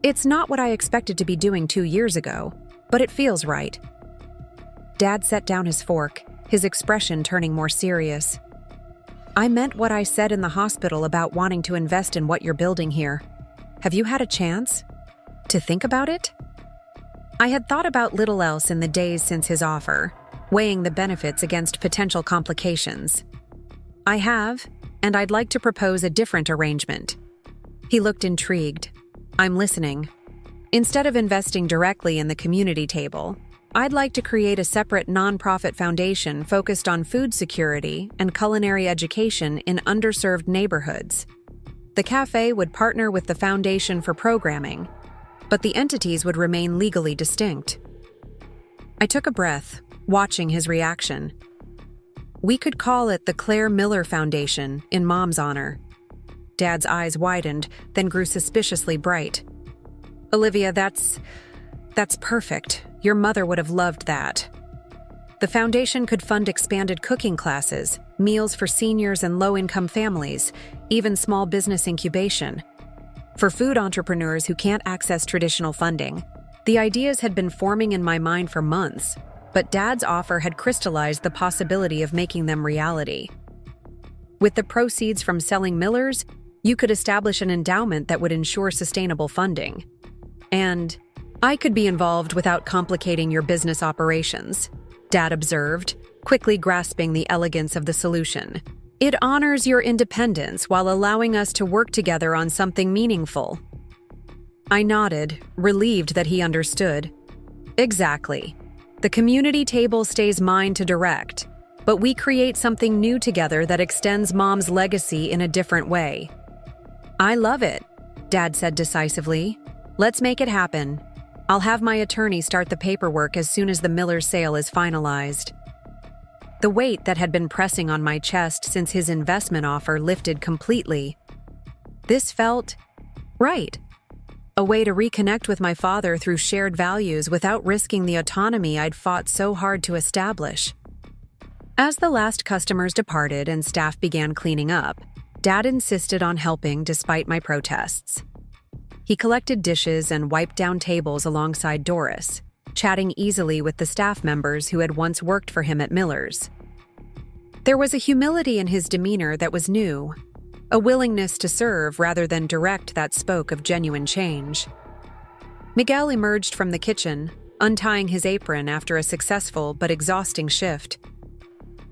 "It's not what I expected to be doing 2 years ago, but it feels right." Dad set down his fork, his expression turning more serious. "I meant what I said in the hospital about wanting to invest in what you're building here. Have you had a chance to think about it?" I had thought about little else in the days since his offer, weighing the benefits against potential complications. I have, and I'd like to propose a different arrangement. He looked intrigued. I'm listening. Instead of investing directly in the community table, I'd like to create a separate nonprofit foundation focused on food security and culinary education in underserved neighborhoods. The cafe would partner with the foundation for programming, but the entities would remain legally distinct. I took a breath, watching his reaction. We could call it the Claire Miller Foundation in Mom's honor. Dad's eyes widened, then grew suspiciously bright. Olivia, that's perfect. Your mother would have loved that. The foundation could fund expanded cooking classes, meals for seniors and low-income families, even small business incubation. For food entrepreneurs who can't access traditional funding, the ideas had been forming in my mind for months, but Dad's offer had crystallized the possibility of making them reality. With the proceeds from selling Miller's, you could establish an endowment that would ensure sustainable funding. And I could be involved without complicating your business operations, Dad observed, quickly grasping the elegance of the solution. It honors your independence while allowing us to work together on something meaningful. I nodded, relieved that he understood. Exactly. The community table stays mine to direct, but we create something new together that extends Mom's legacy in a different way. I love it, Dad said decisively. Let's make it happen. I'll have my attorney start the paperwork as soon as the Miller sale is finalized. The weight that had been pressing on my chest since his investment offer lifted completely. This felt right. A way to reconnect with my father through shared values without risking the autonomy I'd fought so hard to establish. As the last customers departed and staff began cleaning up, Dad insisted on helping despite my protests. He collected dishes and wiped down tables alongside Doris, chatting easily with the staff members who had once worked for him at Miller's. There was a humility in his demeanor that was new, a willingness to serve rather than direct that spoke of genuine change. Miguel emerged from the kitchen, untying his apron after a successful but exhausting shift.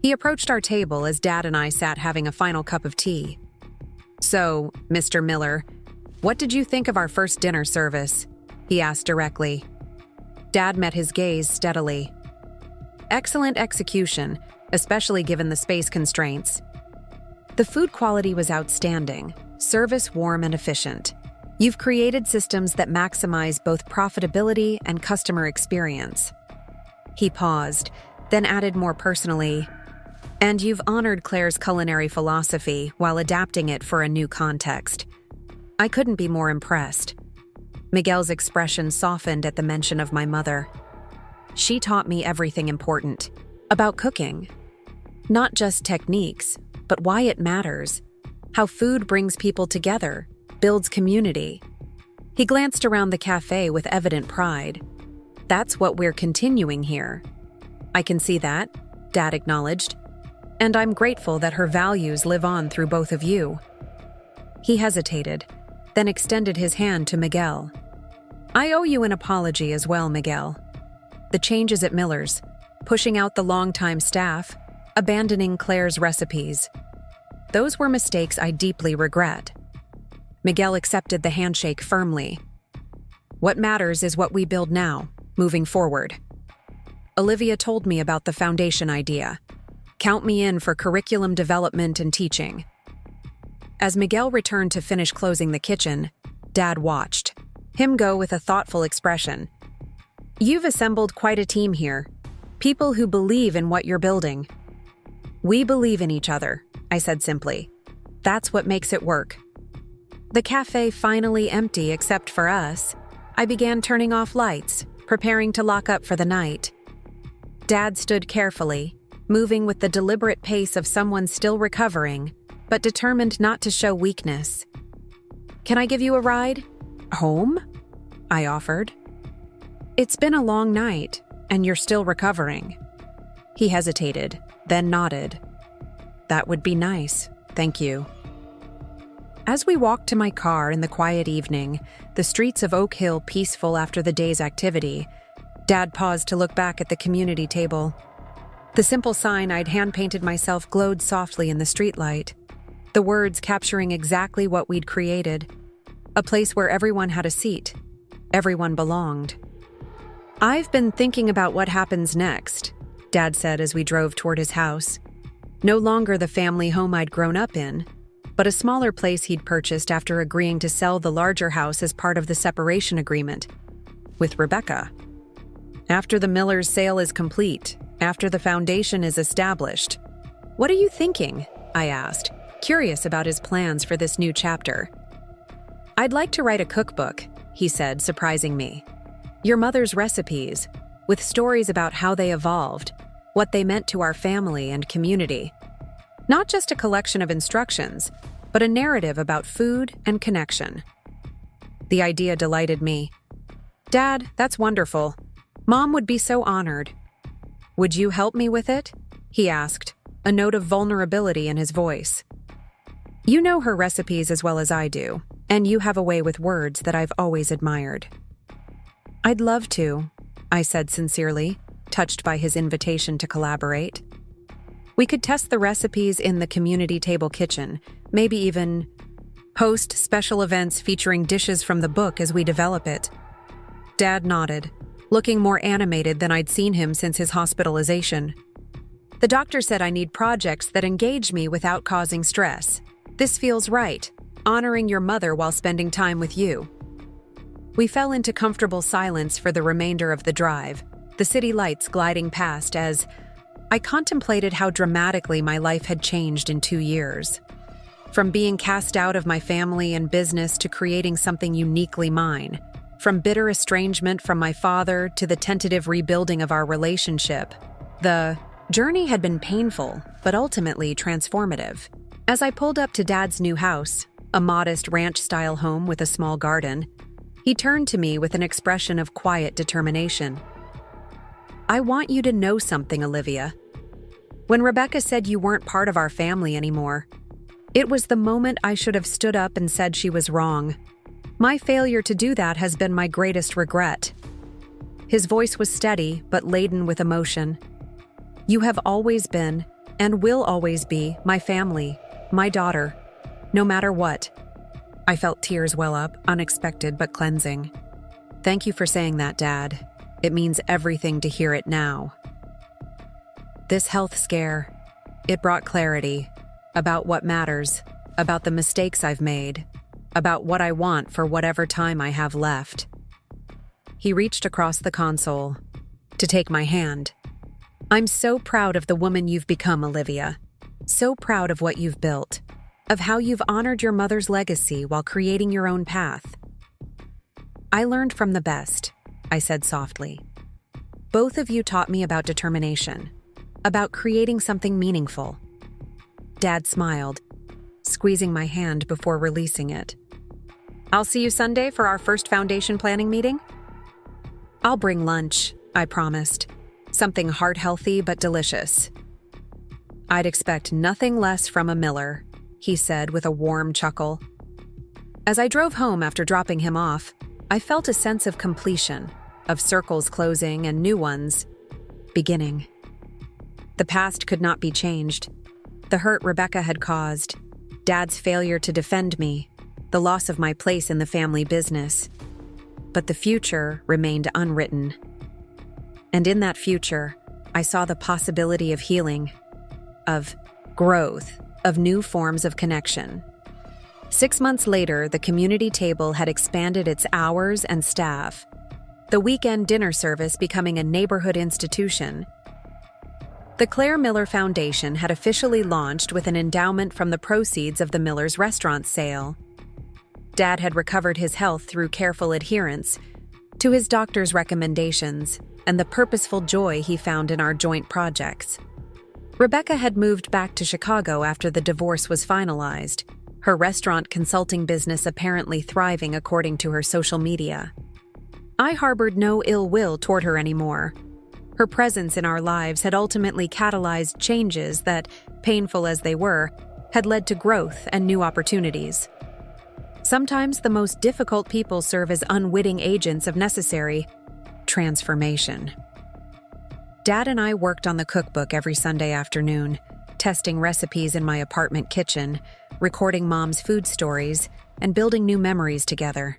He approached our table as Dad and I sat having a final cup of tea. So, Mr. Miller, what did you think of our first dinner service? He asked directly. Dad met his gaze steadily. Excellent execution, especially given the space constraints. The food quality was outstanding, service warm and efficient. You've created systems that maximize both profitability and customer experience. He paused, then added more personally, and you've honored Claire's culinary philosophy while adapting it for a new context. I couldn't be more impressed. Miguel's expression softened at the mention of my mother. She taught me everything important about cooking. Not just techniques, but why it matters. How food brings people together, builds community. He glanced around the cafe with evident pride. That's what we're continuing here. I can see that, Dad acknowledged. And I'm grateful that her values live on through both of you. He hesitated, then extended his hand to Miguel. I owe you an apology as well, Miguel. The changes at Miller's, pushing out the longtime staff, abandoning Claire's recipes. Those were mistakes I deeply regret. Miguel accepted the handshake firmly. What matters is what we build now, moving forward. Olivia told me about the foundation idea. Count me in for curriculum development and teaching. As Miguel returned to finish closing the kitchen, Dad watched, him go with a thoughtful expression. You've assembled quite a team here, people who believe in what you're building. We believe in each other, I said simply. That's what makes it work. The cafe finally empty except for us, I began turning off lights, preparing to lock up for the night. Dad stood carefully, moving with the deliberate pace of someone still recovering, but determined not to show weakness. Can I give you a ride? Home? I offered. It's been a long night, and you're still recovering. He hesitated, then nodded. That would be nice, thank you. As we walked to my car in the quiet evening, the streets of Oak Hill peaceful after the day's activity, Dad paused to look back at the community table. The simple sign I'd hand-painted myself glowed softly in the streetlight, the words capturing exactly what we'd created, a place where everyone had a seat, everyone belonged. "I've been thinking about what happens next," Dad said as we drove toward his house. No longer the family home I'd grown up in, but a smaller place he'd purchased after agreeing to sell the larger house as part of the separation agreement with Rebecca. "After the Miller's sale is complete, after the foundation is established, what are you thinking?" I asked, curious about his plans for this new chapter. "I'd like to write a cookbook," he said, surprising me. "Your mother's recipes, with stories about how they evolved, what they meant to our family and community. Not just a collection of instructions, but a narrative about food and connection." The idea delighted me. "Dad, that's wonderful. Mom would be so honored." "Would you help me with it?" he asked, a note of vulnerability in his voice. "You know her recipes as well as I do, and you have a way with words that I've always admired." "I'd love to," I said sincerely, touched by his invitation to collaborate. We could test the recipes in the community table kitchen, maybe even host special events featuring dishes from the book as we develop it. Dad nodded, looking more animated than I'd seen him since his hospitalization. "The doctor said I need projects that engage me without causing stress. This feels right, honoring your mother while spending time with you." We fell into comfortable silence for the remainder of the drive, the city lights gliding past as I contemplated how dramatically my life had changed in 2 years. From being cast out of my family and business to creating something uniquely mine. From bitter estrangement from my father to the tentative rebuilding of our relationship. The journey had been painful, but ultimately transformative. As I pulled up to Dad's new house, a modest ranch-style home with a small garden, he turned to me with an expression of quiet determination. "I want you to know something, Olivia. When Rebecca said you weren't part of our family anymore, it was the moment I should have stood up and said she was wrong. My failure to do that has been my greatest regret." His voice was steady, but laden with emotion. "You have always been, and will always be, my family, my daughter, no matter what." I felt tears well up, unexpected but cleansing. "Thank you for saying that, Dad. It means everything to hear it now." This health scare, it brought clarity about what matters, about the mistakes I've made, about what I want for whatever time I have left. He reached across the console to take my hand. "I'm so proud of the woman you've become, Olivia. So proud of what you've built, of how you've honored your mother's legacy while creating your own path." "I learned from the best," I said softly. "Both of you taught me about determination, about creating something meaningful." Dad smiled, squeezing my hand before releasing it. "I'll see you Sunday for our first foundation planning meeting?" "I'll bring lunch," I promised. "Something heart-healthy but delicious." "I'd expect nothing less from a Miller," he said with a warm chuckle. As I drove home after dropping him off, I felt a sense of completion, of circles closing and new ones beginning. The past could not be changed. The hurt Rebecca had caused, Dad's failure to defend me, the loss of my place in the family business. But the future remained unwritten. And in that future, I saw the possibility of healing, of growth, of new forms of connection. 6 months later, the community table had expanded its hours and staff, the weekend dinner service becoming a neighborhood institution. The Claire Miller Foundation had officially launched with an endowment from the proceeds of the Miller's restaurant sale. Dad had recovered his health through careful adherence to his doctor's recommendations and the purposeful joy he found in our joint projects. Rebecca had moved back to Chicago after the divorce was finalized, her restaurant consulting business apparently thriving according to her social media. I harbored no ill will toward her anymore. Her presence in our lives had ultimately catalyzed changes that, painful as they were, had led to growth and new opportunities. Sometimes the most difficult people serve as unwitting agents of necessary transformation. Dad and I worked on the cookbook every Sunday afternoon, testing recipes in my apartment kitchen, recording Mom's food stories, and building new memories together.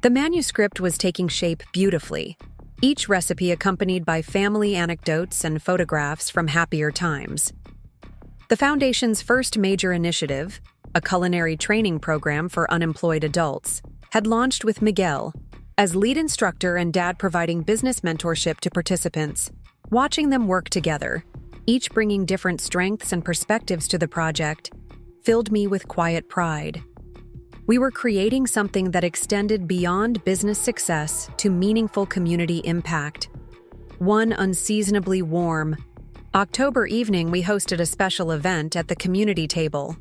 The manuscript was taking shape beautifully, each recipe accompanied by family anecdotes and photographs from happier times. The Foundation's first major initiative, a culinary training program for unemployed adults, had launched with Miguel as lead instructor and Dad providing business mentorship to participants. Watching them work together, each bringing different strengths and perspectives to the project, filled me with quiet pride. We were creating something that extended beyond business success to meaningful community impact. One unseasonably warm October evening, we hosted a special event at the community table,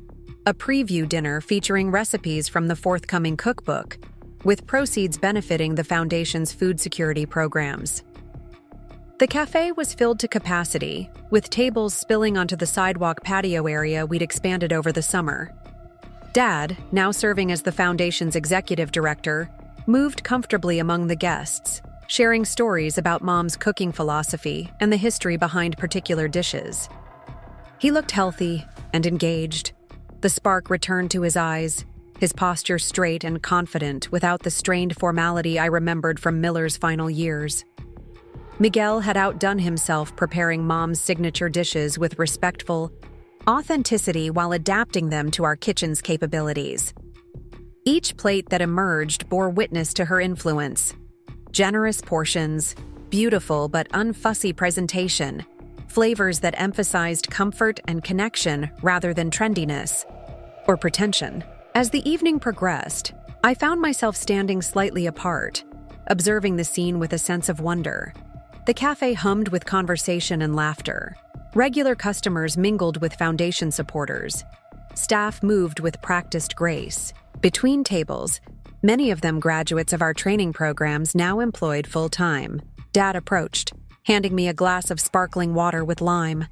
a preview dinner featuring recipes from the forthcoming cookbook, with proceeds benefiting the Foundation's food security programs. The cafe was filled to capacity, with tables spilling onto the sidewalk patio area we'd expanded over the summer. Dad, now serving as the Foundation's executive director, moved comfortably among the guests, sharing stories about Mom's cooking philosophy and the history behind particular dishes. He looked healthy and engaged. The spark returned to his eyes, his posture straight and confident without the strained formality I remembered from Miller's final years. Miguel had outdone himself preparing Mom's signature dishes with respectful authenticity while adapting them to our kitchen's capabilities. Each plate that emerged bore witness to her influence. Generous portions, beautiful but unfussy presentation, flavors that emphasized comfort and connection rather than trendiness or pretension. As the evening progressed, I found myself standing slightly apart, observing the scene with a sense of wonder. The cafe hummed with conversation and laughter. Regular customers mingled with Foundation supporters. Staff moved with practiced grace. Between tables, many of them graduates of our training programs now employed full-time. Dad approached, handing me a glass of sparkling water with lime.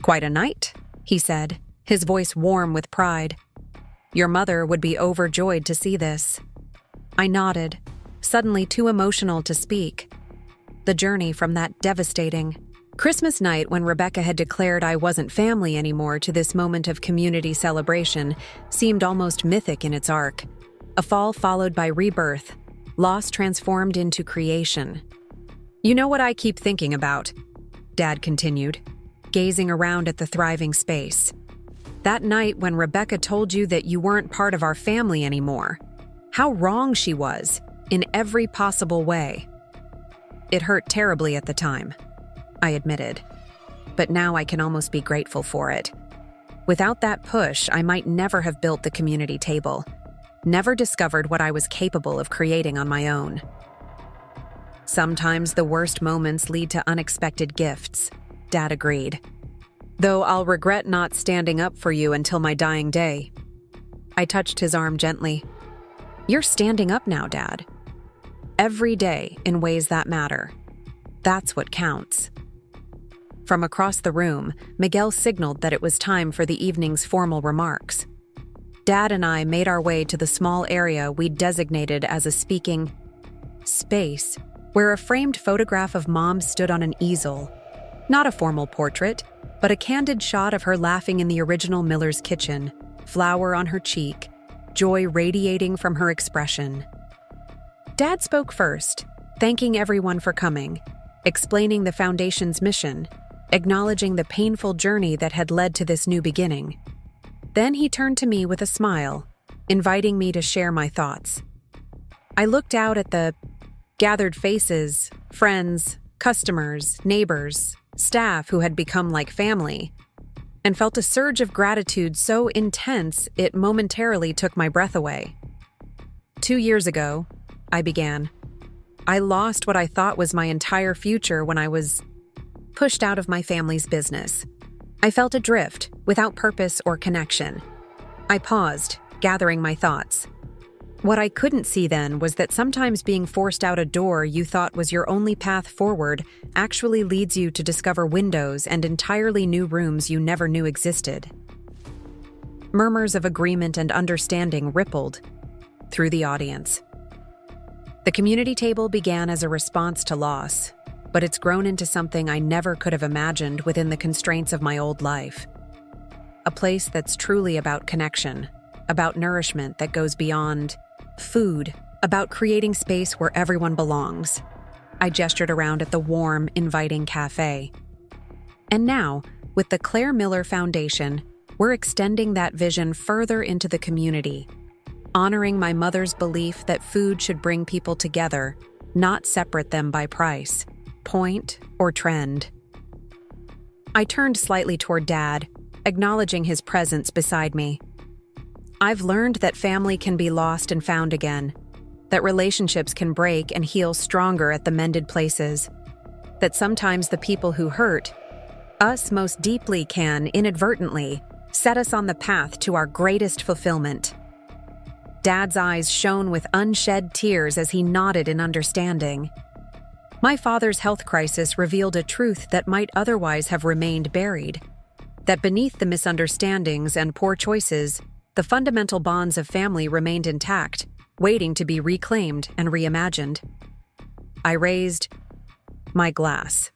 "Quite a night," he said, his voice warm with pride. "Your mother would be overjoyed to see this." I nodded, suddenly too emotional to speak. The journey from that devastating Christmas night when Rebecca had declared I wasn't family anymore to this moment of community celebration seemed almost mythic in its arc. A fall followed by rebirth, loss transformed into creation. "You know what I keep thinking about?" Dad continued, gazing around at the thriving space. "That night when Rebecca told you that you weren't part of our family anymore. How wrong she was, in every possible way." It hurt terribly at the time, I admitted, but now I can almost be grateful for it. Without that push, I might never have built the community table, never discovered what I was capable of creating on my own. "Sometimes the worst moments lead to unexpected gifts," Dad agreed. "Though I'll regret not standing up for you until my dying day." I touched his arm gently. "You're standing up now, Dad. Every day in ways that matter. That's what counts." From across the room, Miguel signaled that it was time for the evening's formal remarks. Dad and I made our way to the small area we'd designated as a speaking space, where a framed photograph of Mom stood on an easel. Not a formal portrait, but a candid shot of her laughing in the original Miller's kitchen, flower on her cheek, joy radiating from her expression. Dad spoke first, thanking everyone for coming, explaining the Foundation's mission, acknowledging the painful journey that had led to this new beginning. Then he turned to me with a smile, inviting me to share my thoughts. I looked out at the gathered faces, friends, customers, neighbors, staff who had become like family, and felt a surge of gratitude so intense it momentarily took my breath away. 2 years ago, I began, I lost what I thought was my entire future when I was pushed out of my family's business. I felt adrift, without purpose or connection. I paused, gathering my thoughts. What I couldn't see then was that sometimes being forced out a door you thought was your only path forward actually leads you to discover windows and entirely new rooms you never knew existed. Murmurs of agreement and understanding rippled through the audience. The community table began as a response to loss, but it's grown into something I never could have imagined within the constraints of my old life. A place that's truly about connection, about nourishment that goes beyond food, about creating space where everyone belongs. I gestured around at the warm, inviting cafe. And now, with the Claire Miller Foundation, we're extending that vision further into the community, honoring my mother's belief that food should bring people together, not separate them by price, point, or trend. I turned slightly toward Dad, acknowledging his presence beside me. I've learned that family can be lost and found again, that relationships can break and heal stronger at the mended places, that sometimes the people who hurt us most deeply can, inadvertently, set us on the path to our greatest fulfillment. Dad's eyes shone with unshed tears as he nodded in understanding. My father's health crisis revealed a truth that might otherwise have remained buried, that beneath the misunderstandings and poor choices, the fundamental bonds of family remained intact, waiting to be reclaimed and reimagined. I raised my glass.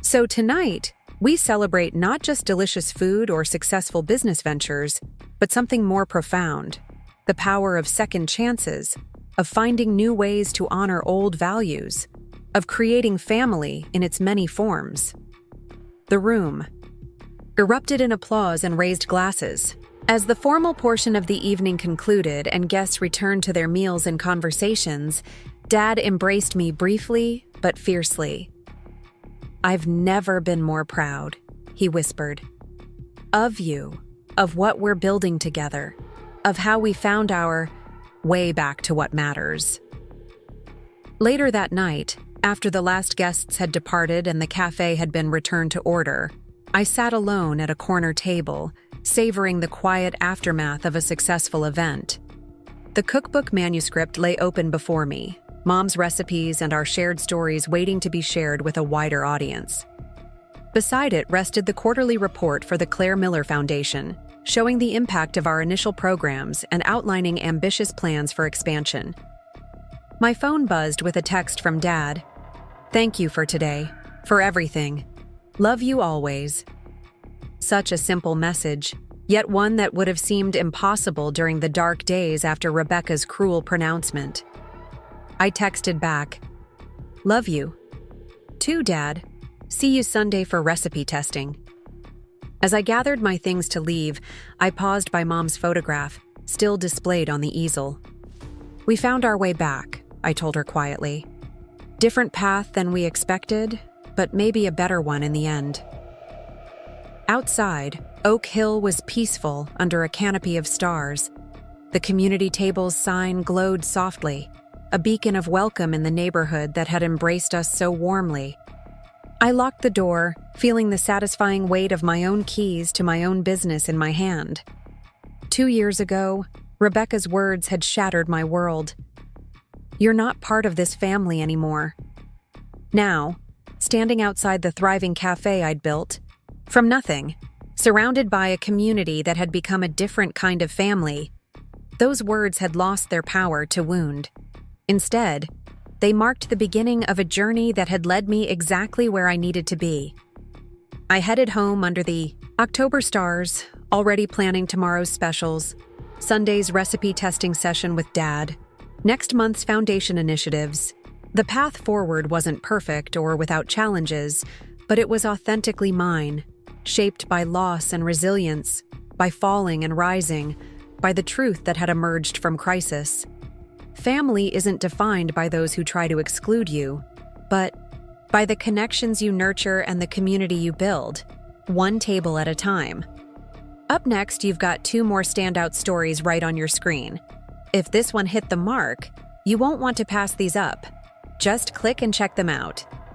So tonight, we celebrate not just delicious food or successful business ventures, but something more profound: the power of second chances, of finding new ways to honor old values, of creating family in its many forms. The room erupted in applause and raised glasses. As the formal portion of the evening concluded and guests returned to their meals and conversations, Dad embraced me briefly but fiercely. "I've never been more proud," he whispered. "Of you, of what we're building together, of how we found our way back to what matters." Later that night, after the last guests had departed and the cafe had been returned to order, I sat alone at a corner table, savoring the quiet aftermath of a successful event. The cookbook manuscript lay open before me, Mom's recipes and our shared stories waiting to be shared with a wider audience. Beside it rested the quarterly report for the Claire Miller Foundation, showing the impact of our initial programs and outlining ambitious plans for expansion. My phone buzzed with a text from Dad. "Thank you for today, for everything. Love you always." Such a simple message, yet one that would have seemed impossible during the dark days after Rebecca's cruel pronouncement. I texted back, "Love you. Too, Dad. See you Sunday for recipe testing." As I gathered my things to leave, I paused by Mom's photograph, still displayed on the easel. "We found our way back," I told her quietly. "Different path than we expected, but maybe a better one in the end." Outside, Oak Hill was peaceful under a canopy of stars. The community table's sign glowed softly, a beacon of welcome in the neighborhood that had embraced us so warmly. I locked the door, feeling the satisfying weight of my own keys to my own business in my hand. 2 years ago, Rebecca's words had shattered my world. "You're not part of this family anymore." Now, standing outside the thriving cafe I'd built, from nothing, surrounded by a community that had become a different kind of family, those words had lost their power to wound. Instead, they marked the beginning of a journey that had led me exactly where I needed to be. I headed home under the October stars, already planning tomorrow's specials, Sunday's recipe testing session with Dad, next month's foundation initiatives. The path forward wasn't perfect or without challenges, but it was authentically mine, shaped by loss and resilience, by falling and rising, by the truth that had emerged from crisis. Family isn't defined by those who try to exclude you, but by the connections you nurture and the community you build, one table at a time. Up next, you've got 2 more standout stories right on your screen. If this one hit the mark, you won't want to pass these up. Just click and check them out.